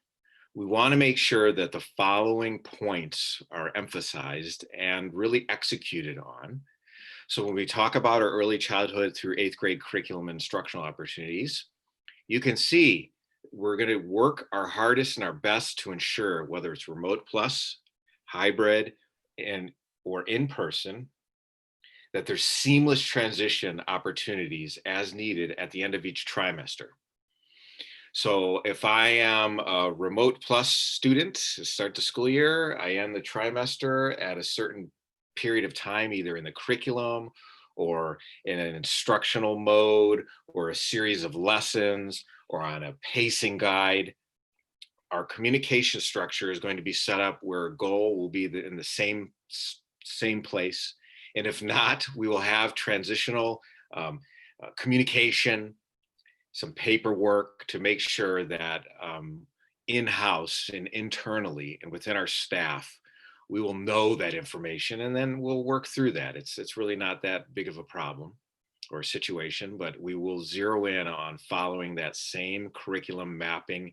we want to make sure that the following points are emphasized and really executed on. So when we talk about our early childhood through 8th grade curriculum instructional opportunities, you can see we're going to work our hardest and our best to ensure, whether it's remote plus, hybrid, or in person, that there's seamless transition opportunities as needed at the end of each trimester. So if I am a remote plus student to start the school year, I end the trimester at a certain period of time, either in the curriculum or in an instructional mode or a series of lessons or on a pacing guide. Our communication structure is going to be set up where GOAL will be in the same place. And if not, we will have transitional communication some paperwork to make sure that in-house and internally and within our staff, we will know that information, and then we'll work through that. It's really not that big of a problem or a situation, but we will zero in on following that same curriculum mapping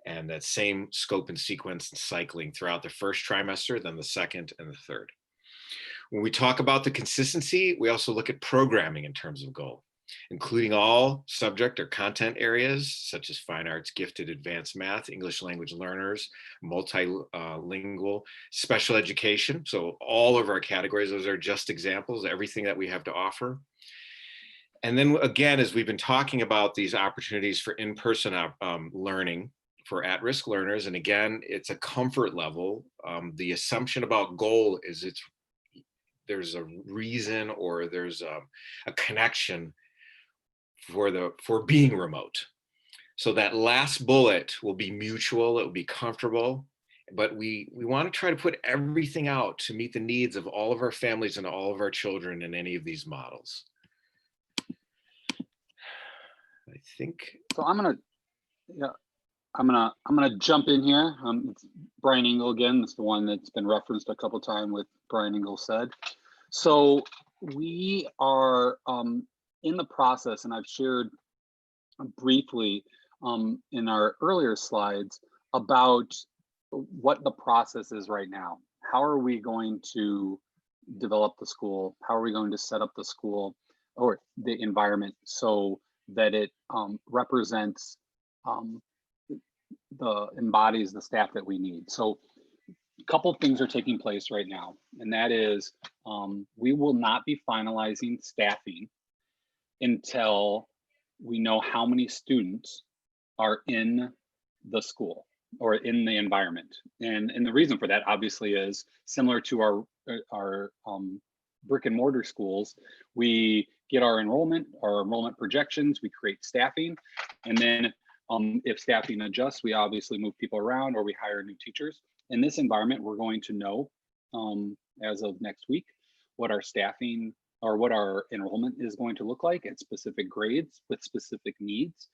and that same scope and sequence and cycling throughout the first trimester, then the second and the third. When we talk about the consistency, we also look at programming in terms of goal, including all subject or content areas such as fine arts, gifted, advanced math, English language learners, multilingual, special education. So all of our categories, those are just examples, everything that we have to offer. And then again, as we've been talking about these opportunities for in-person learning for at-risk learners, and again, it's a comfort level. The assumption about goal is there's a reason or there's a connection for being remote. So that last bullet will be mutual, it will be comfortable, but we want to try to put everything out to meet the needs of all of our families and all of our children in any of these models. I think. So I'm gonna jump in here. It's Brian Engel again. It's the one that's been referenced a couple times with Brian Engel said. So we are in the process, and I've shared briefly in our earlier slides about what the process is right now. How are we going to develop the school? How are we going to set up the school or the environment so that it represents embodies the staff that we need? So a couple of things are taking place right now, and that is we will not be finalizing staffing until we know how many students are in the school or in the environment. And the reason for that obviously is similar to our brick and mortar schools. We get our enrollment projections, we create staffing, and then if staffing adjusts, we obviously move people around or we hire new teachers. In this environment, we're going to know as of next week what our staffing or what our enrollment is going to look like at specific grades with specific needs.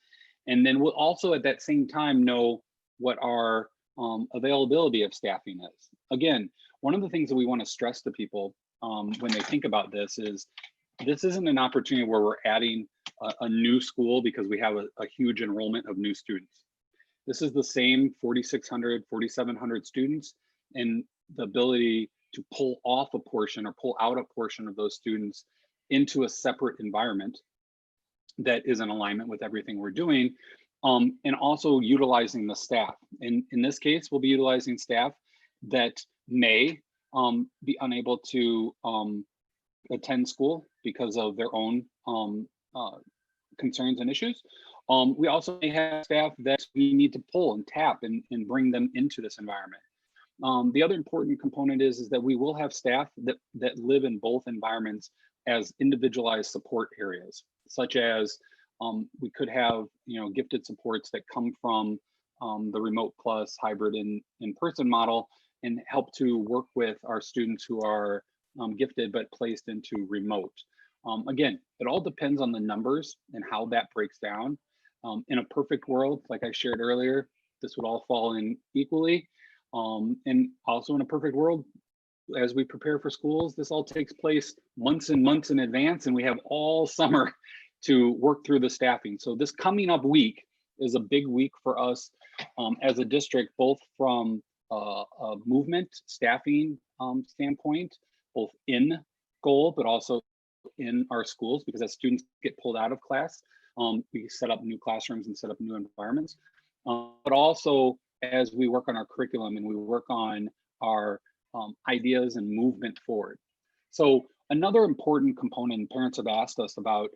And then we'll also at that same time know what our availability of staffing is. Again, one of the things that we want to stress to people when they think about this isn't an opportunity where we're adding a new school because we have a huge enrollment of new students. This is the same 4,600, 4,700 students, and the ability to pull off a portion or pull out a portion of those students into a separate environment that is in alignment with everything we're doing, and also utilizing the staff. And in this case, we'll be utilizing staff that may be unable to attend school because of their own concerns and issues. We also may have staff that we need to pull and tap and bring them into this environment. The other important component is that we will have staff that live in both environments as individualized support areas, such as we could have gifted supports that come from the remote plus hybrid in-person model and help to work with our students who are gifted but placed into remote. Again, it all depends on the numbers and how that breaks down. In a perfect world, like I shared earlier, this would all fall in equally. And also in a perfect world, as we prepare for schools, this all takes place months and months in advance, and we have all summer to work through the staffing. So this coming up week is a big week for us as a district, both from a movement staffing standpoint, both in goal, but also in our schools, because as students get pulled out of class, we set up new classrooms and set up new environments, but also as we work on our curriculum and we work on our ideas and movement forward. So another important component, parents have asked us about,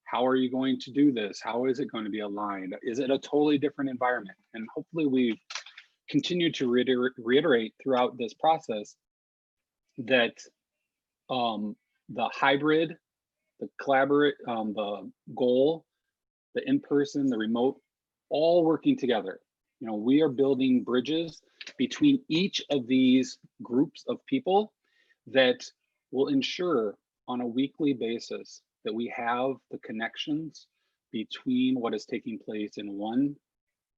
how are you going to do this? How is it going to be aligned? Is it a totally different environment? And hopefully we've continued to reiterate throughout this process that the hybrid, the collaborate, the goal, the in-person, the remote, all working together. We are building bridges between each of these groups of people that will ensure on a weekly basis that we have the connections between what is taking place in one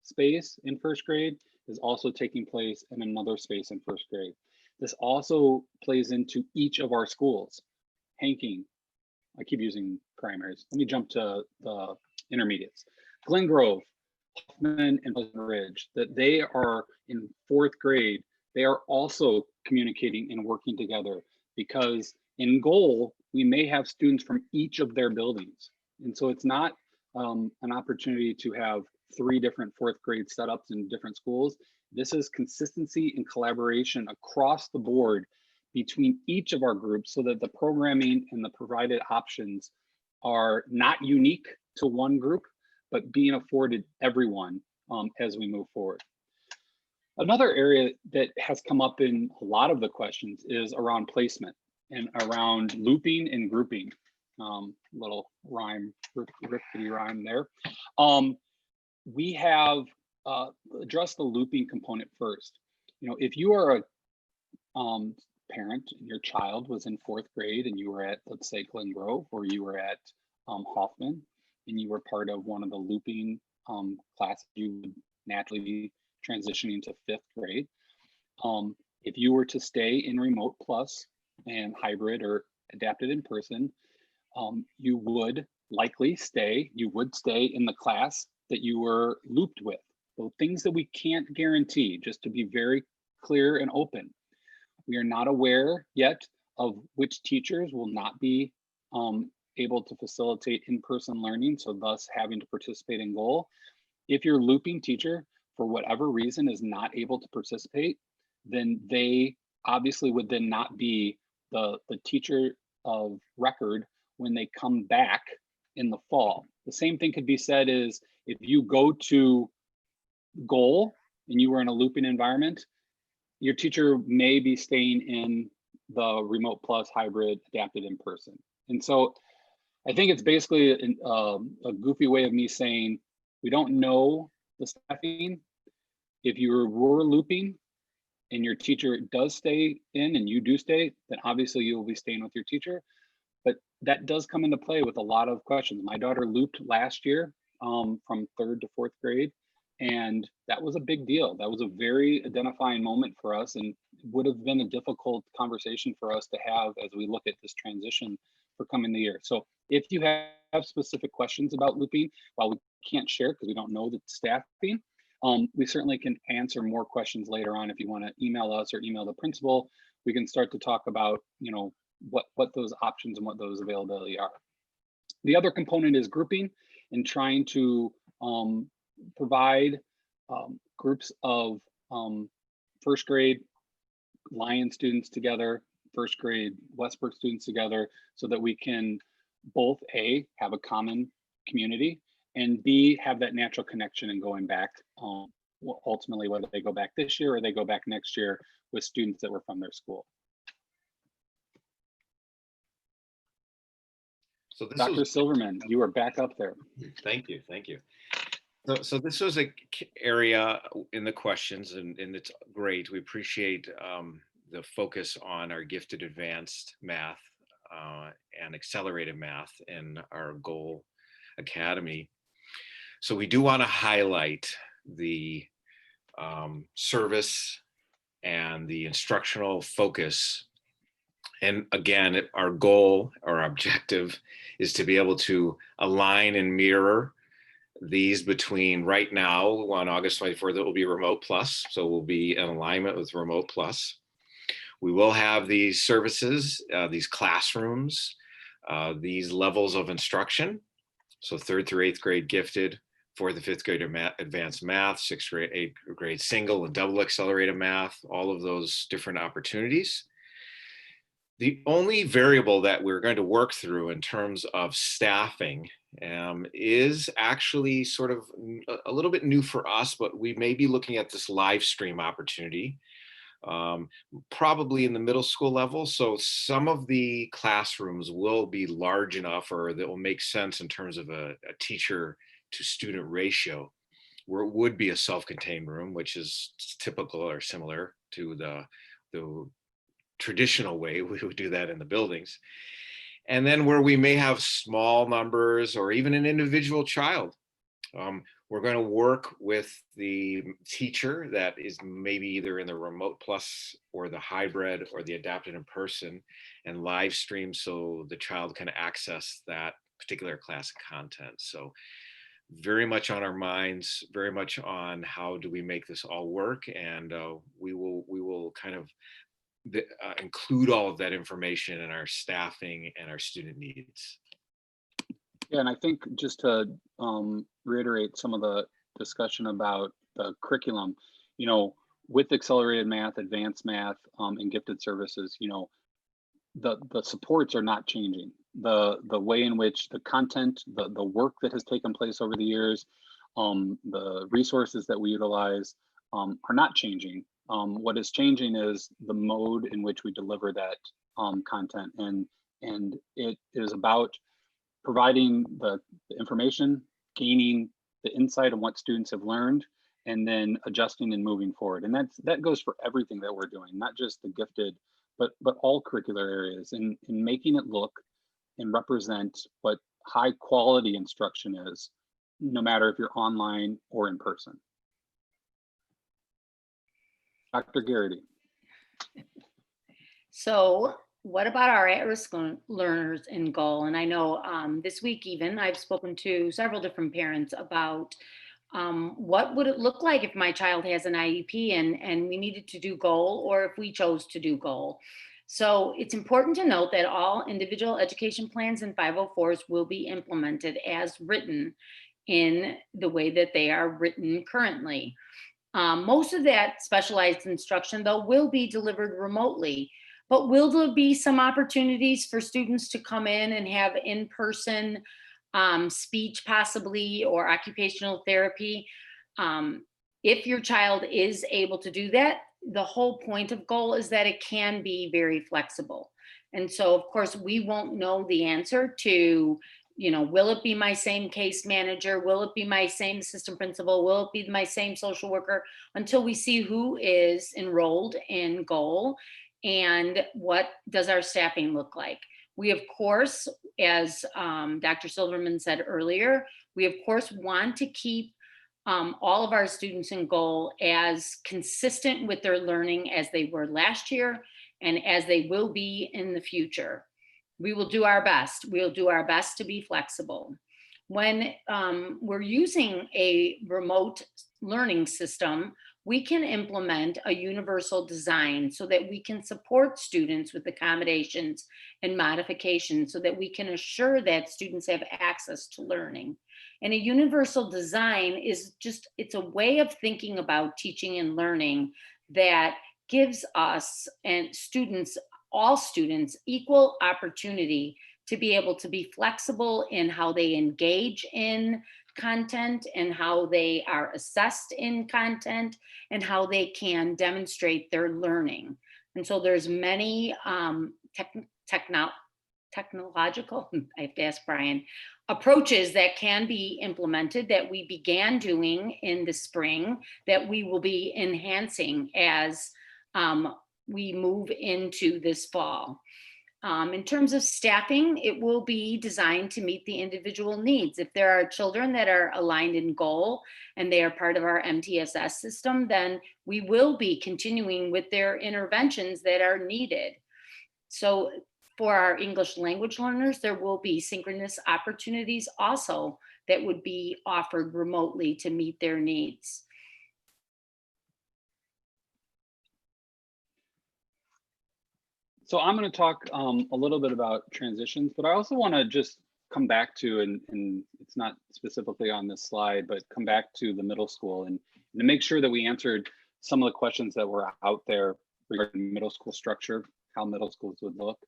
space in first grade is also taking place in another space in first grade. This also plays into each of our schools. Hanking, I keep using primaries. Let me jump to the intermediates. Glen Grove, Hoffman, and Pleasant Ridge, that they are in fourth grade, they are also communicating and working together, because in goal, we may have students from each of their buildings. And so it's not an opportunity to have 3 different fourth grade setups in different schools. This is consistency and collaboration across the board between each of our groups, so that the programming and the provided options are not unique to one group, but being afforded everyone as we move forward. Another area that has come up in a lot of the questions is around placement and around looping and grouping. Little rhyme, rickety rhyme there. We have addressed the looping component first. You know, if you are a parent and your child was in fourth grade and you were at, let's say, Glen Grove, or you were at Hoffman, and you were part of one of the looping classes, you would naturally be transitioning to fifth grade. If you were to stay in remote plus and hybrid or adapted in person, you would likely stay in the class that you were looped with. So things that we can't guarantee, just to be very clear and open. We are not aware yet of which teachers will not be able to facilitate in-person learning, so thus having to participate in goal. If your looping teacher, for whatever reason, is not able to participate, then they obviously would then not be the teacher of record when they come back in the fall. The same thing could be said is if you go to goal and you were in a looping environment, your teacher may be staying in the remote plus hybrid adapted in person. And so I think it's basically a goofy way of me saying, we don't know the staffing. If you were looping and your teacher does stay in and you do stay, then obviously you will be staying with your teacher. But that does come into play with a lot of questions. My daughter looped last year from 3rd to 4th grade, and that was a big deal. That was a very identifying moment for us, and would have been a difficult conversation for us to have as we look at this transition for coming the year. So if you have specific questions about looping, while we can't share because we don't know the staffing, we certainly can answer more questions later on. If you want to email us or email the principal, we can start to talk about, you know, what those options and what those availability are. The other component is grouping and trying to provide groups of first grade Lion students together, first grade Westbrook students together, so that we can both A, have a common community, and B, have that natural connection and going back ultimately, whether they go back this year or they go back next year with students that were from their school. So this Dr. was, Silverman, you are back up there. thank you. So this was a area in the questions, and it's great. We appreciate the focus on our gifted advanced math and accelerated math in our goal academy. So we do want to highlight the service and the instructional focus. And again, our goal, our objective is to be able to align and mirror these between right now on August 24th, it will be remote plus. So we'll be in alignment with remote plus. We will have these services, these classrooms, these levels of instruction. So 3rd through 8th grade gifted, 4th and 5th grade advanced math, 6th grade, 8th grade single and double accelerated math, all of those different opportunities. The only variable that we're going to work through in terms of staffing is actually sort of a little bit new for us, but we may be looking at this live stream opportunity, probably in the middle school level. So some of the classrooms will be large enough, or that will make sense in terms of a teacher to student ratio, where it would be a self-contained room, which is typical or similar to the traditional way we would do that in the buildings. And then where we may have small numbers or even an individual child, we're going to work with the teacher that is maybe either in the remote plus or the hybrid or the adapted in person, and live stream so the child can access that particular class content. So very much on our minds, very much on how do we make this all work, and we will kind of include all of that information in our staffing and our student needs. Yeah, and I think just to reiterate some of the discussion about the curriculum, you know, with accelerated math, advanced math, and gifted services, you know, the supports are not changing. The way in which the content, the work that has taken place over the years, the resources that we utilize are not changing. What is changing is the mode in which we deliver that content, and it is about providing the information, gaining the insight on what students have learned, and then adjusting and moving forward. And that goes for everything that we're doing, not just the gifted, but all curricular areas, and making it look and represent what high quality instruction is, no matter if you're online or in person. Dr. Garrity. So what about our at-risk learners in goal? And I know this week even I've spoken to several different parents about what would it look like if my child has an IEP and we needed to do goal, or if we chose to do goal. So it's important to note that all individual education plans and 504s will be implemented as written in the way that they are written currently. Most of that specialized instruction, though, will be delivered remotely. But will there be some opportunities for students to come in and have in-person speech possibly, or occupational therapy? If your child is able to do that, the whole point of goal is that it can be very flexible. And so, of course, we won't know the answer to, you know, will it be my same case manager? Will it be my same assistant principal? Will it be my same social worker? Until we see who is enrolled in goal and what does our staffing look like. We, of course, as Dr. Silverman said earlier, we, of course, want to keep all of our students in goal as consistent with their learning as they were last year and as they will be in the future. We will do our best. We'll do our best to be flexible. When we're using a remote learning system, we can implement a universal design so that we can support students with accommodations and modifications so that we can assure that students have access to learning. And a universal design is just, it's a way of thinking about teaching and learning that gives us and students, all students, equal opportunity to be able to be flexible in how they engage in content and how they are assessed in content and how they can demonstrate their learning. And so there's many technological, I have to ask Brian, approaches that can be implemented that we began doing in the spring that we will be enhancing as we move into this fall. In terms of staffing, it will be designed to meet the individual needs. If there are children that are aligned in goal and they are part of our MTSS system, then we will be continuing with their interventions that are needed. So for our English language learners, there will be synchronous opportunities also that would be offered remotely to meet their needs. So I'm going to talk a little bit about transitions, but I also want to just come back to, and it's not specifically on this slide, but come back to the middle school and to make sure that we answered some of the questions that were out there regarding middle school structure, how middle schools would look,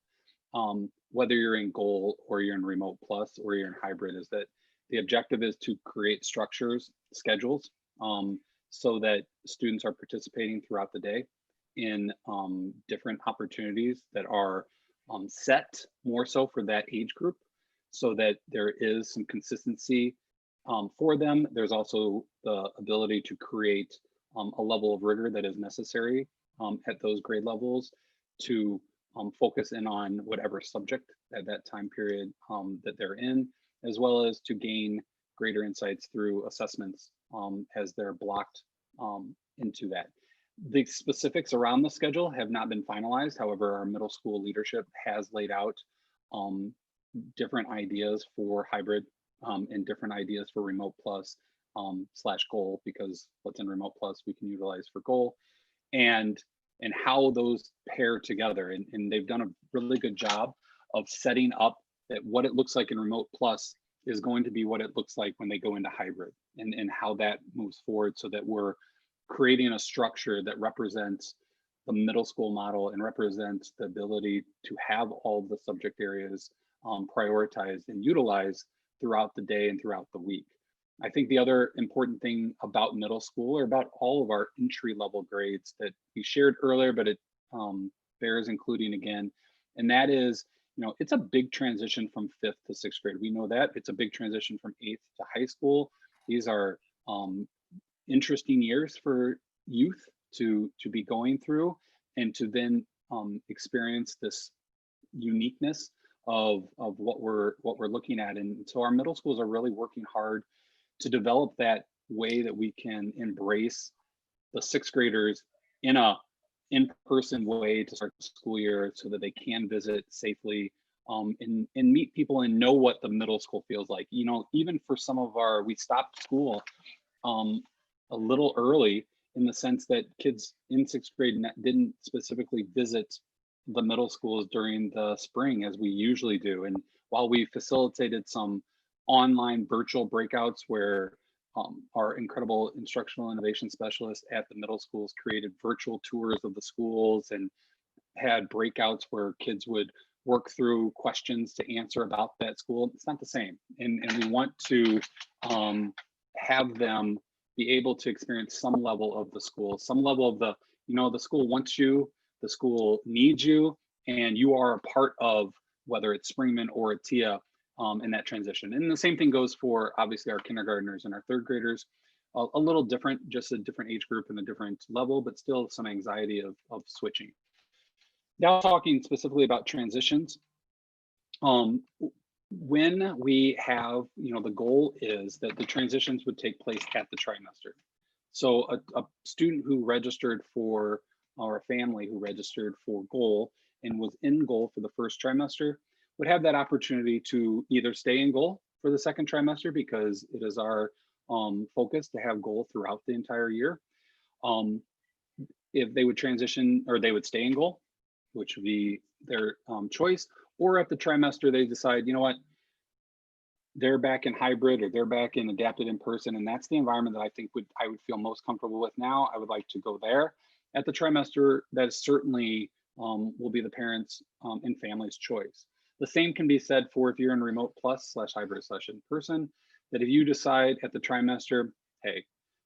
whether you're in goal or you're in remote plus or you're in hybrid, is that the objective is to create structures, schedules, so that students are participating throughout the day in different opportunities that are set more so for that age group, so that there is some consistency for them. There's also the ability to create a level of rigor that is necessary at those grade levels to focus in on whatever subject at that time period that they're in, as well as to gain greater insights through assessments as they're blocked into that. The specifics around the schedule have not been finalized. However, our middle school leadership has laid out different ideas for hybrid and different ideas for remote plus / goal, because what's in remote plus we can utilize for goal, and how those pair together. And they've done a really good job of setting up that what it looks like in remote plus is going to be what it looks like when they go into hybrid, and how that moves forward, so that we're creating a structure that represents the middle school model and represents the ability to have all the subject areas prioritized and utilized throughout the day and throughout the week. I think the other important thing about middle school, or about all of our entry level grades that we shared earlier, but it bears including again, and that is, it's a big transition from 5th to 6th grade. We know that. It's a big transition from 8th to high school. These are interesting years for youth to be going through, and to then experience this uniqueness of what we're looking at. And so our middle schools are really working hard to develop that way that we can embrace the 6th graders in a in-person way to start the school year, so that they can visit safely and meet people and know what the middle school feels like. Even for some of we stopped school a little early, in the sense that kids in 6th grade didn't specifically visit the middle schools during the spring as we usually do. And while we facilitated some online virtual breakouts where our incredible instructional innovation specialists at the middle schools created virtual tours of the schools and had breakouts where kids would work through questions to answer about that school, it's not the same. And we want to have them be able to experience some level of the school, some level of the school wants you, the school needs you, and you are a part of, whether it's Springman or a TIA in that transition. And the same thing goes for obviously our kindergartners and our 3rd graders, a little different, just a different age group and a different level, but still some anxiety of switching. Now talking specifically about transitions, when we have, the goal is that the transitions would take place at the trimester. So a student who registered for, or a family who registered for goal and was in goal for the 1st trimester would have that opportunity to either stay in goal for the 2nd trimester, because it is our focus to have goal throughout the entire year. If they would transition, or they would stay in goal, which would be their choice, or at the trimester they decide, they're back in hybrid, or they're back in adapted in person, and that's the environment that I think I would feel most comfortable with now. I would like to go there. At the trimester, that certainly will be the parents' and family's choice. The same can be said for if you're in remote plus / hybrid / in person, that if you decide at the trimester, hey,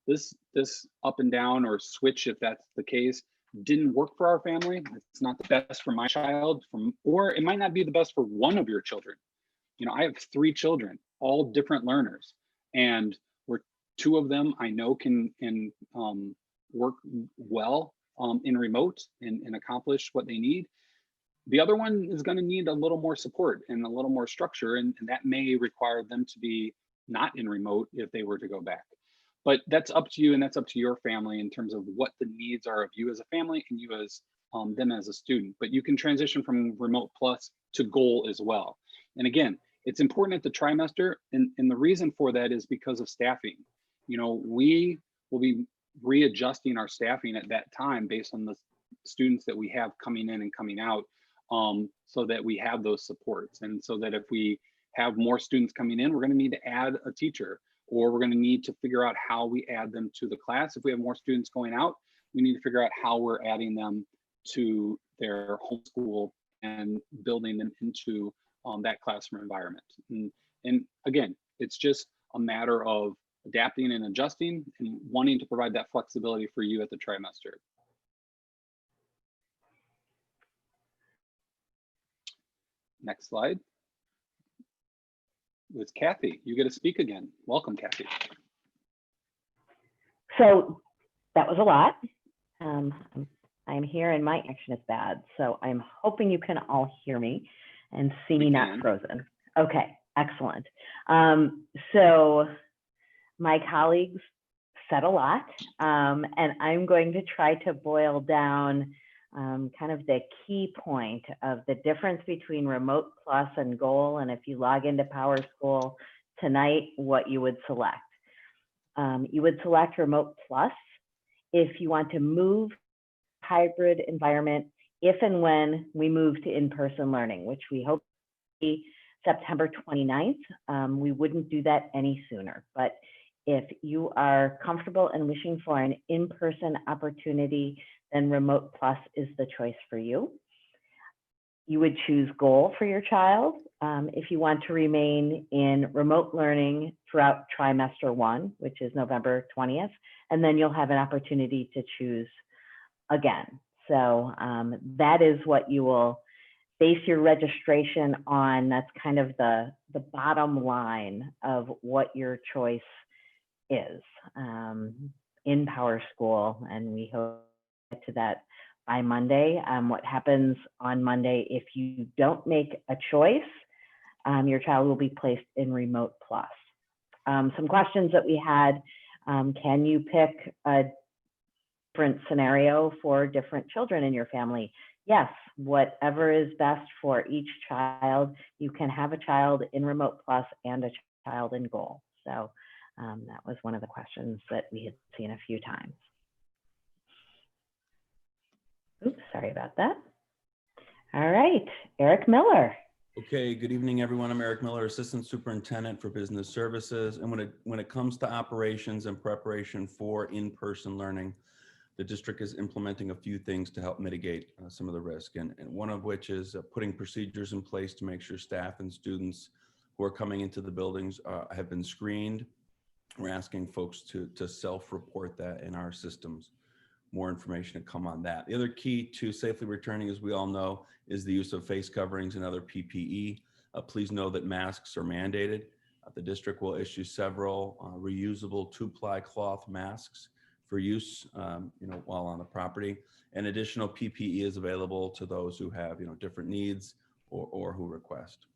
this up and down or switch, if that's the case, didn't work for our family, it's not the best for my child, or it might not be the best for one of your children. I have 3 children, all different learners, and where 2 of them I know can work well in remote and accomplish what they need. The other one is going to need a little more support and a little more structure, and that may require them to be not in remote if they were to go back. But that's up to you, and that's up to your family in terms of what the needs are of you as a family and you as them as a student. But you can transition from remote plus to goal as well. And again, it's important at the trimester, and the reason for that is because of staffing. We will be readjusting our staffing at that time based on the students that we have coming in and coming out, so that we have those supports. And so that if we have more students coming in, we're going to need to add a teacher, or we're going to need to figure out how we add them to the class. If we have more students going out, we need to figure out how we're adding them to their homeschool and building them into that classroom environment. And again, it's just a matter of adapting and adjusting and wanting to provide that flexibility for you at the trimester. Next slide. It's Kathy. You get to speak again. Welcome, Kathy. So that was a lot. I'm here and my connection is bad. So I'm hoping you can all hear me and see me We not can. frozen. Okay, excellent. So my colleagues said a lot, and I'm going to try to boil down kind of the key point of the difference between Remote Plus and Goal, and if you log into PowerSchool tonight, what you would select. You would select Remote Plus if you want to move hybrid environment if and when we move to in-person learning, which we hope to be September 29th. We wouldn't do that any sooner, but if you are comfortable and wishing for an in-person opportunity, then Remote Plus is the choice for you. You would choose Goal for your child if you want to remain in remote learning throughout trimester 1, which is November 20th, and then you'll have an opportunity to choose again. So that is what you will base your registration on. That's kind of the bottom line of what your choice is in PowerSchool, and we hope to get to that by Monday. What happens on Monday if you don't make a choice, your child will be placed in Remote Plus. Some questions that we had, can you pick a different scenario for different children in your family? Yes, whatever is best for each child. You can have a child in Remote Plus and a child in Goal. So that was one of the questions that we had seen a few times. Oops, sorry about that. All right, Eric Miller. Okay, good evening, everyone. I'm Eric Miller, Assistant Superintendent for Business Services. And when it comes to operations and preparation for in-person learning, the district is implementing a few things to help mitigate some of the risk. And one of which is putting procedures in place to make sure staff and students who are coming into the buildings have been screened. We're asking folks to self-report that in our systems. More information to come on that. The other key to safely returning, as we all know, is the use of face coverings and other PPE. Please know that masks are mandated. The district will issue several reusable 2-ply cloth masks for use, while on the property. And additional PPE is available to those who have, different needs or who request.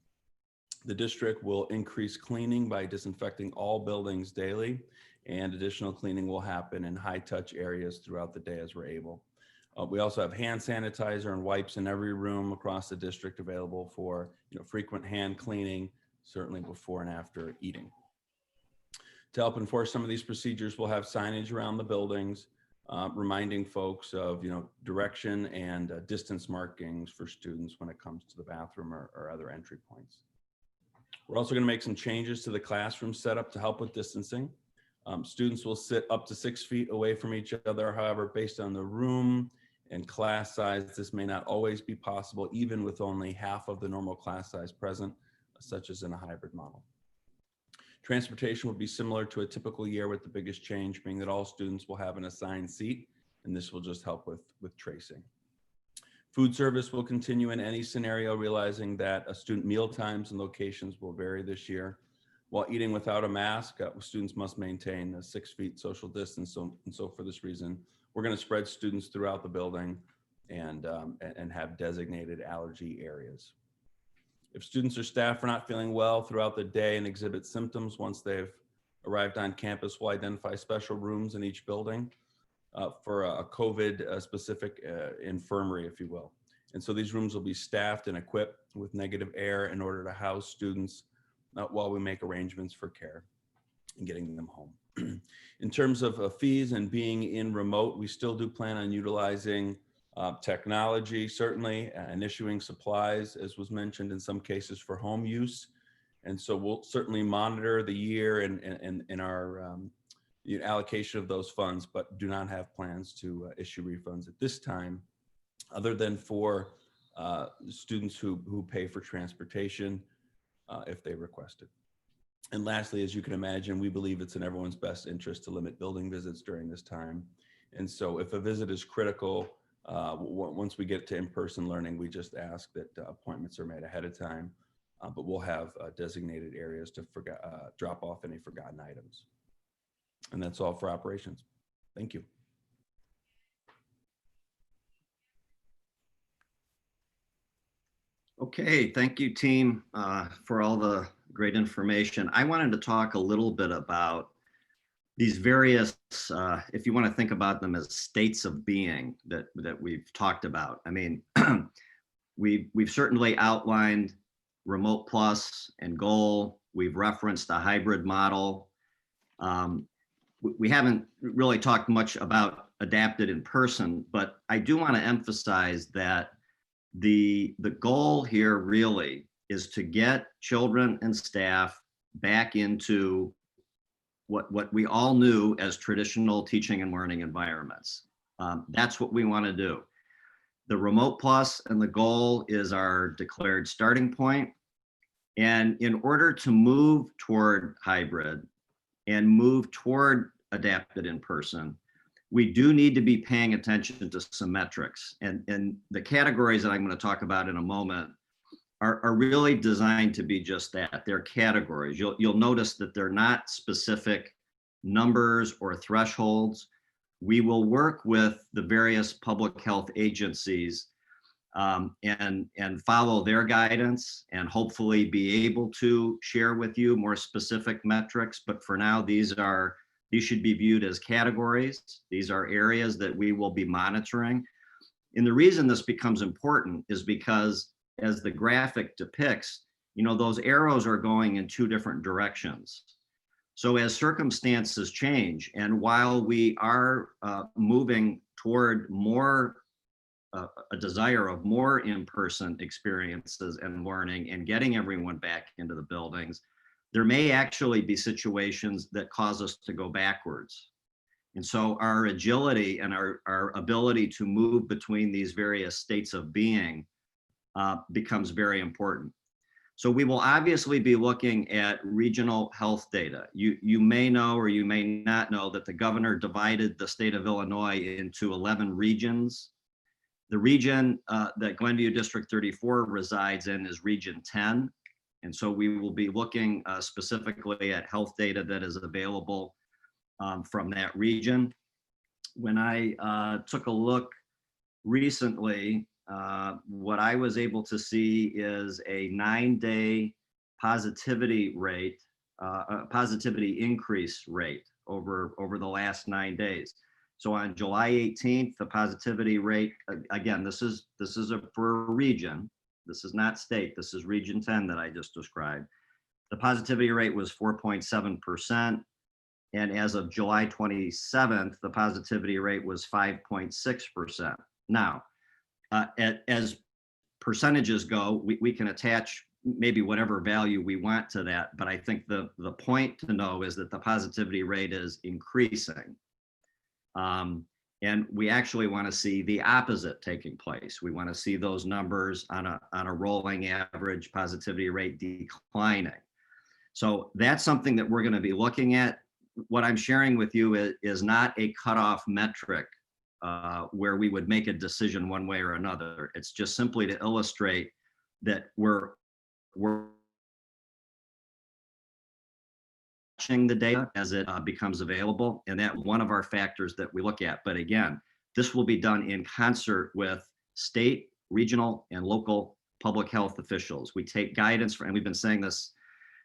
The district will increase cleaning by disinfecting all buildings daily, and additional cleaning will happen in high-touch areas throughout the day as we're able. We also have hand sanitizer and wipes in every room across the district available for frequent hand cleaning, certainly before and after eating. To help enforce some of these procedures, we'll have signage around the buildings, reminding folks of direction and distance markings for students when it comes to the bathroom or other entry points. We're also going to make some changes to the classroom setup to help with distancing. Students will sit up to 6 feet away from each other. However, based on the room and class size, this may not always be possible, even with only half of the normal class size present, such as in a hybrid model. Transportation will be similar to a typical year, with the biggest change being that all students will have an assigned seat, and this will just help with tracing. Food service will continue in any scenario, realizing that student meal times and locations will vary this year. While eating without a mask, students must maintain 6 feet social distance. So for this reason, we're going to spread students throughout the building and have designated allergy areas. If students or staff are not feeling well throughout the day and exhibit symptoms once they've arrived on campus, we'll identify special rooms in each building for a COVID specific infirmary, if you will. And so these rooms will be staffed and equipped with negative air in order to house students while we make arrangements for care and getting them home. In terms of fees and being in remote, we still do plan on utilizing technology, certainly, and issuing supplies, as was mentioned in some cases, for home use. And so we'll certainly monitor the year and our allocation of those funds, but do not have plans to issue refunds at this time, other than for students who pay for transportation if they request it. And lastly, as you can imagine, we believe it's in everyone's best interest to limit building visits during this time. And so if a visit is critical, once we get to in-person learning, we just ask that appointments are made ahead of time, but we'll have designated areas to drop off any forgotten items. And that's all for operations. Thank you. Okay, thank you, team, for all the great information. I wanted to talk a little bit about these various, if you want to think about them as states of being that we've talked about. I mean, we've certainly outlined remote plus and goal. We've referenced a hybrid model. We haven't really talked much about adapted in person, but I do want to emphasize that the goal here really is to get children and staff back into what we all knew as traditional teaching and learning environments. That's what we want to do. The remote plus and the goal is our declared starting point. And in order to move toward hybrid and move toward adapted in person, we do need to be paying attention to some metrics. And the categories that I'm going to talk about in a moment are really designed to be just that. They're categories. You'll notice that they're not specific numbers or thresholds. We will work with the various public health agencies and follow their guidance and hopefully be able to share with you more specific metrics. But for now, these should be viewed as categories. These are areas that we will be monitoring. And the reason this becomes important is because, as the graphic depicts, those arrows are going in two different directions. So as circumstances change, and while we are moving toward more a desire of more in-person experiences and learning and getting everyone back into the buildings, there may actually be situations that cause us to go backwards. And so our agility and our ability to move between these various states of being becomes very important. So we will obviously be looking at regional health data. You may know or you may not know that the governor divided the state of Illinois into 11 regions. The region that Glenview District 34 resides in is Region 10. And so we will be looking specifically at health data that is available from that region. When I took a look recently, what I was able to see is a 9-day positivity rate, positivity increase rate over the last 9 days. So on July 18th, the positivity rate, again, this is for a region. This is not state. This is Region 10 that I just described. The positivity rate was 4.7%. And as of July 27th, the positivity rate was 5.6%. Now, as percentages go, we can attach maybe whatever value we want to that. But I think the point to know is that the positivity rate is increasing. And we actually want to see the opposite taking place. We want to see those numbers on a rolling average positivity rate declining. So that's something that we're going to be looking at. What I'm sharing with you is not a cutoff metric where we would make a decision one way or another. It's just simply to illustrate that we're watching the data as it becomes available, and that's one of our factors that we look at. But again, this will be done in concert with state, regional, and local public health officials. We take guidance from, and we've been saying this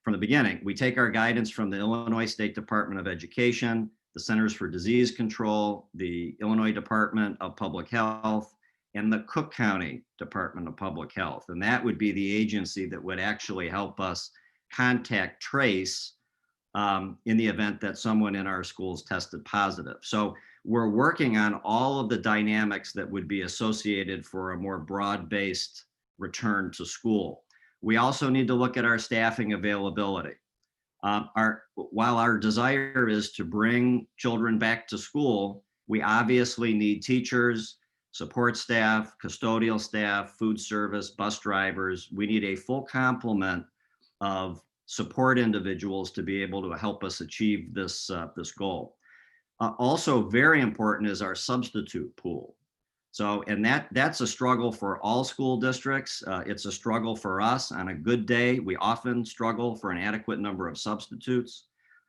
from the beginning, we take our guidance from the Illinois State Department of Education, the Centers for Disease Control, the Illinois Department of Public Health, and the Cook County Department of Public Health. And that would be the agency that would actually help us contact trace in the event that someone in our schools tested positive. So we're working on all of the dynamics that would be associated for a more broad-based return to school. We also need to look at our staffing availability. While our desire is to bring children back to school, we obviously need teachers, support staff, custodial staff, food service, bus drivers. We need a full complement of support individuals to be able to help us achieve this goal. Also very important is our substitute pool. So, and that's a struggle for all school districts. It's a struggle for us. On a good day, we often struggle for an adequate number of substitutes.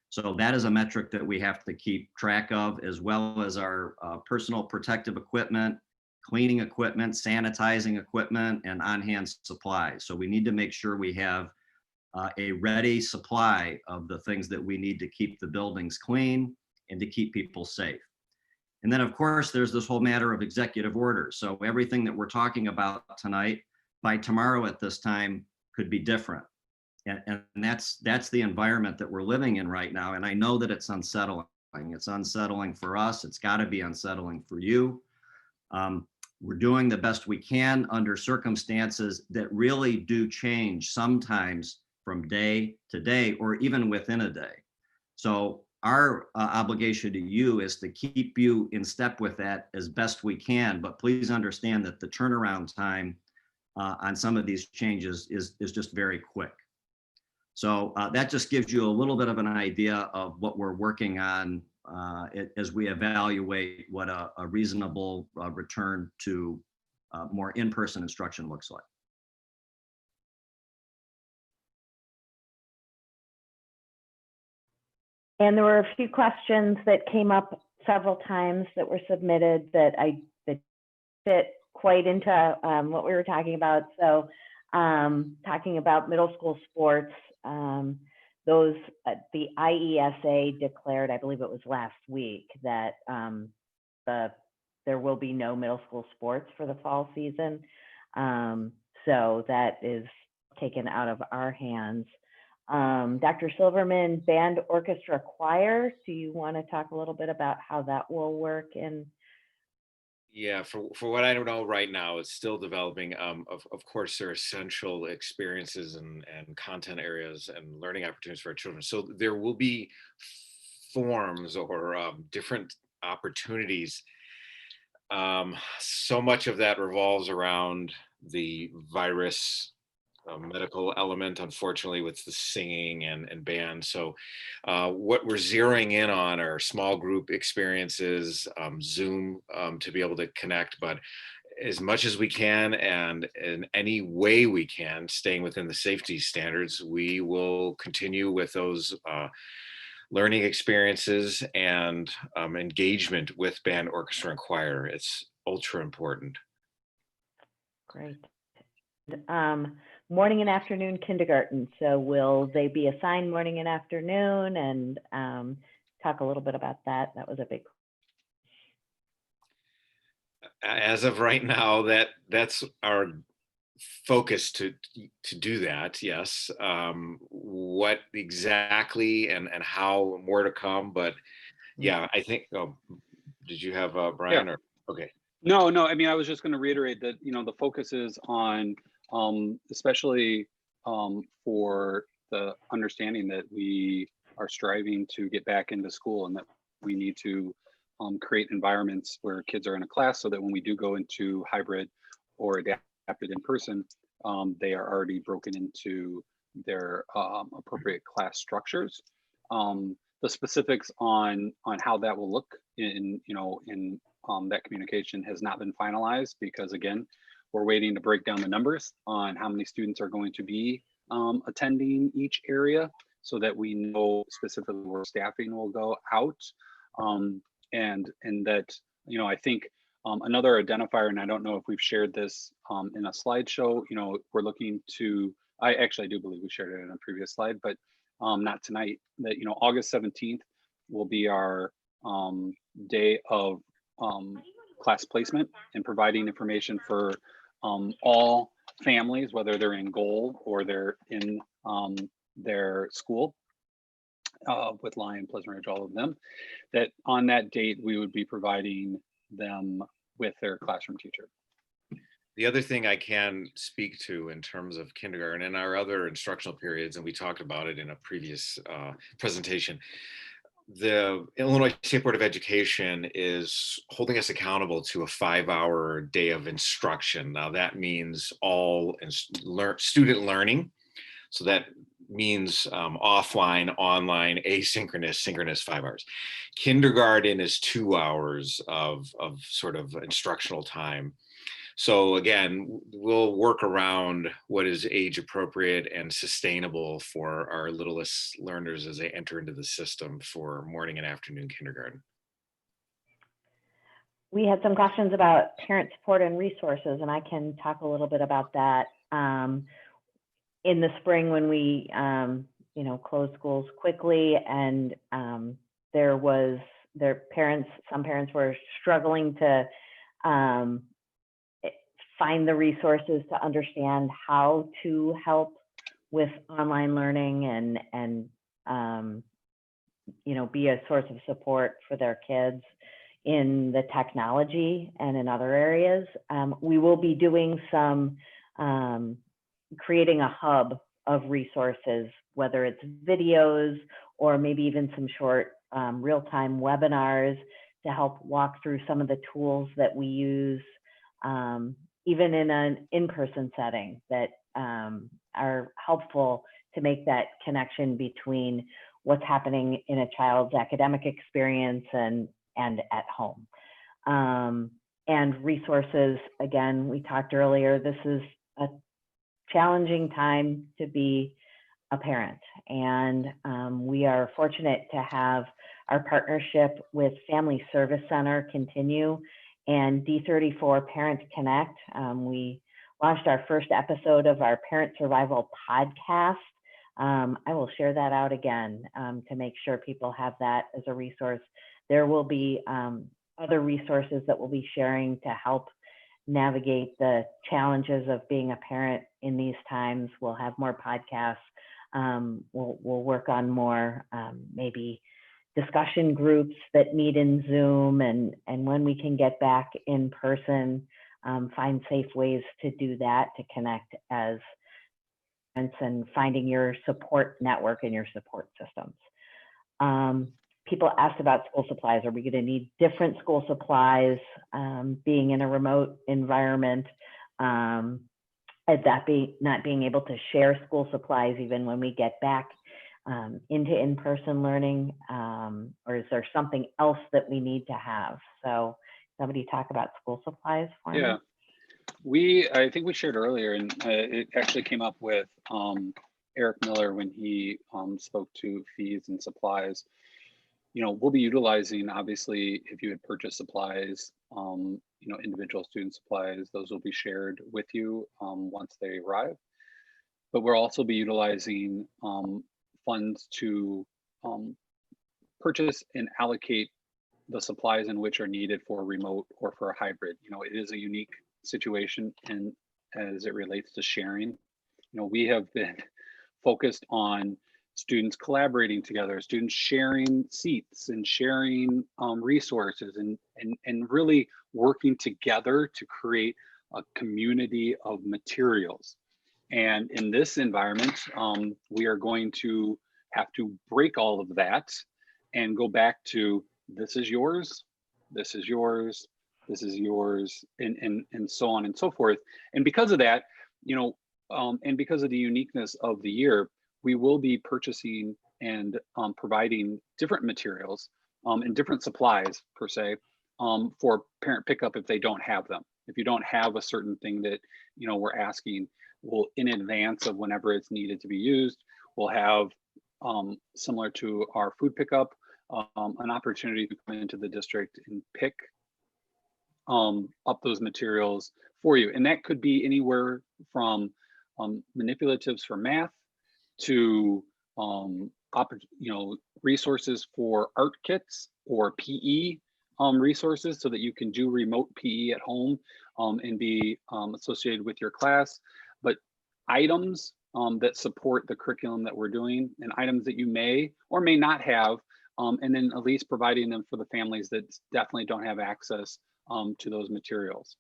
So that is a metric that we have to keep track of, as well as our personal protective equipment, cleaning equipment, sanitizing equipment, and on-hand supplies. So we need to make sure we have a ready supply of the things that we need to keep the buildings clean and to keep people safe. And then, of course, there's this whole matter of executive orders. So everything that we're talking about tonight, by tomorrow at this time, could be different. And that's the environment that we're living in right now. And I know that it's unsettling. It's unsettling for us. It's got to be unsettling for you. We're doing the best we can under circumstances that really do change sometimes from day to day or even within a day. So our obligation to you is to keep you in step with that as best we can. But please understand that the turnaround time on some of these changes is just very quick. So that just gives you a little bit of an idea of what we're working on as we evaluate what a reasonable return to more in-person instruction looks like. And there were a few questions that came up several times that were submitted that fit quite into what we were talking about. So talking about middle school sports, those the IESA declared, I believe it was last week, that there will be no middle school sports for the fall season. So that is taken out of our hands. Dr. Silverman, band, orchestra, choir, do you want to talk a little bit about how that will work? Yeah, for what I don't know right now, it's still developing. Of course, there are essential experiences and content areas and learning opportunities for our children. So there will be forms or different opportunities. So much of that revolves around the virus medical element, unfortunately, with the singing and band. So what we're zeroing in on are small group experiences, Zoom to be able to connect, but as much as we can and in any way we can, staying within the safety standards, we will continue with those learning experiences and engagement with band, orchestra, and choir. It's ultra important. Great. Morning and afternoon kindergarten. So will they be assigned morning and afternoon? And talk a little bit about that. That was a big. As of right now, that's our focus to do that. Yes. What exactly and how, more to come. But yeah, I think. Did you have Brian? Yeah. Or okay. No. I mean, I was just going to reiterate that the focus is on especially for the understanding that we are striving to get back into school and that we need to create environments where kids are in a class so that when we do go into hybrid or adapted in person, they are already broken into their appropriate class structures. The specifics on how that will look in that communication has not been finalized because, again, we're waiting to break down the numbers on how many students are going to be attending each area so that we know specifically where staffing will go out. And that, I think another identifier, and I don't know if we've shared this in a slideshow, we're looking to, I do believe we shared it in a previous slide, but not tonight, that, August 17th will be our day of class placement and providing information for all families, whether they're in Goal or they're in their school with Lyon, Pleasant Ridge, all of them, that on that date, we would be providing them with their classroom teacher. The other thing I can speak to in terms of kindergarten and our other instructional periods, and we talked about it in a previous presentation, the Illinois State Board of Education is holding us accountable to a 5-hour day of instruction. Now that means all student learning. So that means offline, online, asynchronous, synchronous 5 hours. Kindergarten is 2 hours of sort of instructional time. So again, we'll work around what is age appropriate and sustainable for our littlest learners as they enter into the system for morning and afternoon kindergarten. we had some questions about parent support and resources, and I can talk a little bit about that. In the spring, when we, closed schools quickly, and some parents were struggling to find the resources to understand how to help with online learning and be a source of support for their kids in the technology and in other areas. We will be doing some creating a hub of resources, whether it's videos or maybe even some short real-time webinars to help walk through some of the tools that we use, even in an in-person setting, that are helpful to make that connection between what's happening in a child's academic experience and at home. And resources, again, we talked earlier, this is a challenging time to be a parent. And we are fortunate to have our partnership with Family Service Center continue and D34 Parent Connect. We launched our first episode of our Parent Survival podcast. I will share that out again to make sure people have that as a resource. There will be other resources that we'll be sharing to help navigate the challenges of being a parent in these times. We'll have more podcasts. We'll work on more maybe discussion groups that meet in Zoom, and when we can get back in person, find safe ways to do that, to connect as parents and finding your support network and your support systems. People asked about school supplies. Are we going to need different school supplies being in a remote environment? Not being able to share school supplies even when we get back into in-person learning, or is there something else that we need to have? So somebody talk about school supplies for me. Yeah, I think we shared earlier, and it actually came up with Eric Miller when he spoke to fees and supplies. We'll be utilizing, obviously, if you had purchased supplies, individual student supplies, those will be shared with you once they arrive. But we'll also be utilizing funds to purchase and allocate the supplies in which are needed for remote or for a hybrid. It is a unique situation, and as it relates to sharing, we have been focused on students collaborating together, students sharing seats and sharing resources, and really working together to create a community of materials. And in this environment, we are going to have to break all of that and go back to, this is yours, this is yours, this is yours, and so on and so forth. And because of that, and because of the uniqueness of the year, we will be purchasing and providing different materials and different supplies per se for parent pickup if they don't have them. If you don't have a certain thing that we're asking, we'll, in advance of whenever it's needed to be used, we'll have similar to our food pickup, an opportunity to come into the district and pick up those materials for you. And that could be anywhere from manipulatives for math to resources for art kits or PE resources, so that you can do remote PE at home and be associated with your class. But items that support the curriculum that we're doing, and items that you may or may not have, and then at least providing them for the families that definitely don't have access to those materials.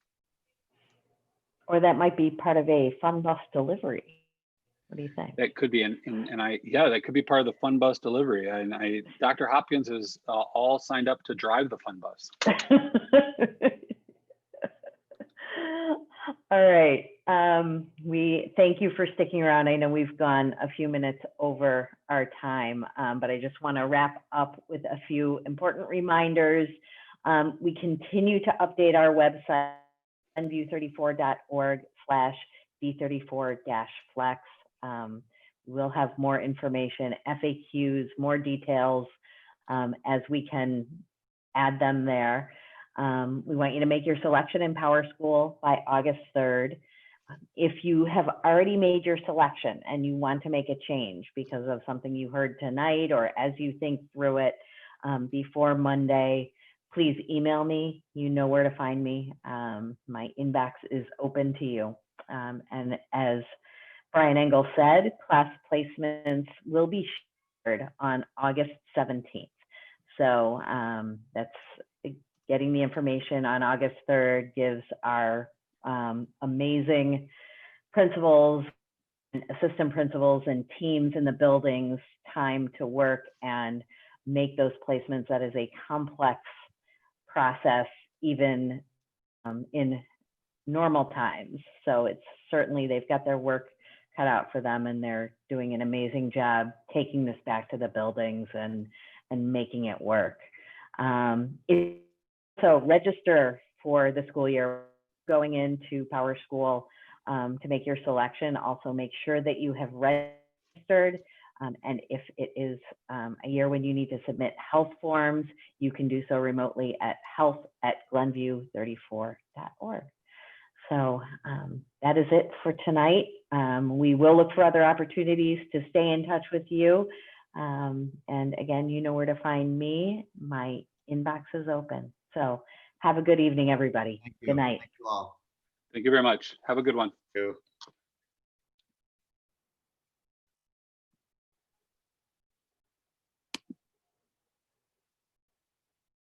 Or that might be part of a fun bus delivery. What do you think? That could be, that could be part of the fun bus delivery. And Dr. Hopkins is all signed up to drive the fun bus. All right. We thank you for sticking around. I know we've gone a few minutes over our time, but I just want to wrap up with a few important reminders. We continue to update our website, nview34.org/D34-flex. We'll have more information, FAQs, more details as we can add them there. We want you to make your selection in Power School by August 3rd. If you have already made your selection and you want to make a change because of something you heard tonight or as you think through it before Monday, please email me. You know where to find me. My inbox is open to you. And as Brian Engel said, class placements will be shared on August 17th. So that's getting the information on August 3rd gives our amazing principals, assistant principals, and teams in the buildings time to work and make those placements. That is a complex process, even in normal times. So it's certainly, they've got their work cut out for them, and they're doing an amazing job taking this back to the buildings and making it work. So register for the school year going into Power School to make your selection. Also make sure that you have registered. And if it is a year when you need to submit health forms, you can do so remotely at health@glenview34.org. So that is it for tonight. We will look for other opportunities to stay in touch with you. And again, you know where to find me. My inbox is open. So have a good evening, everybody. Thank you. Good night. Thank you all. Thank you very much. Have a good one. Thank you.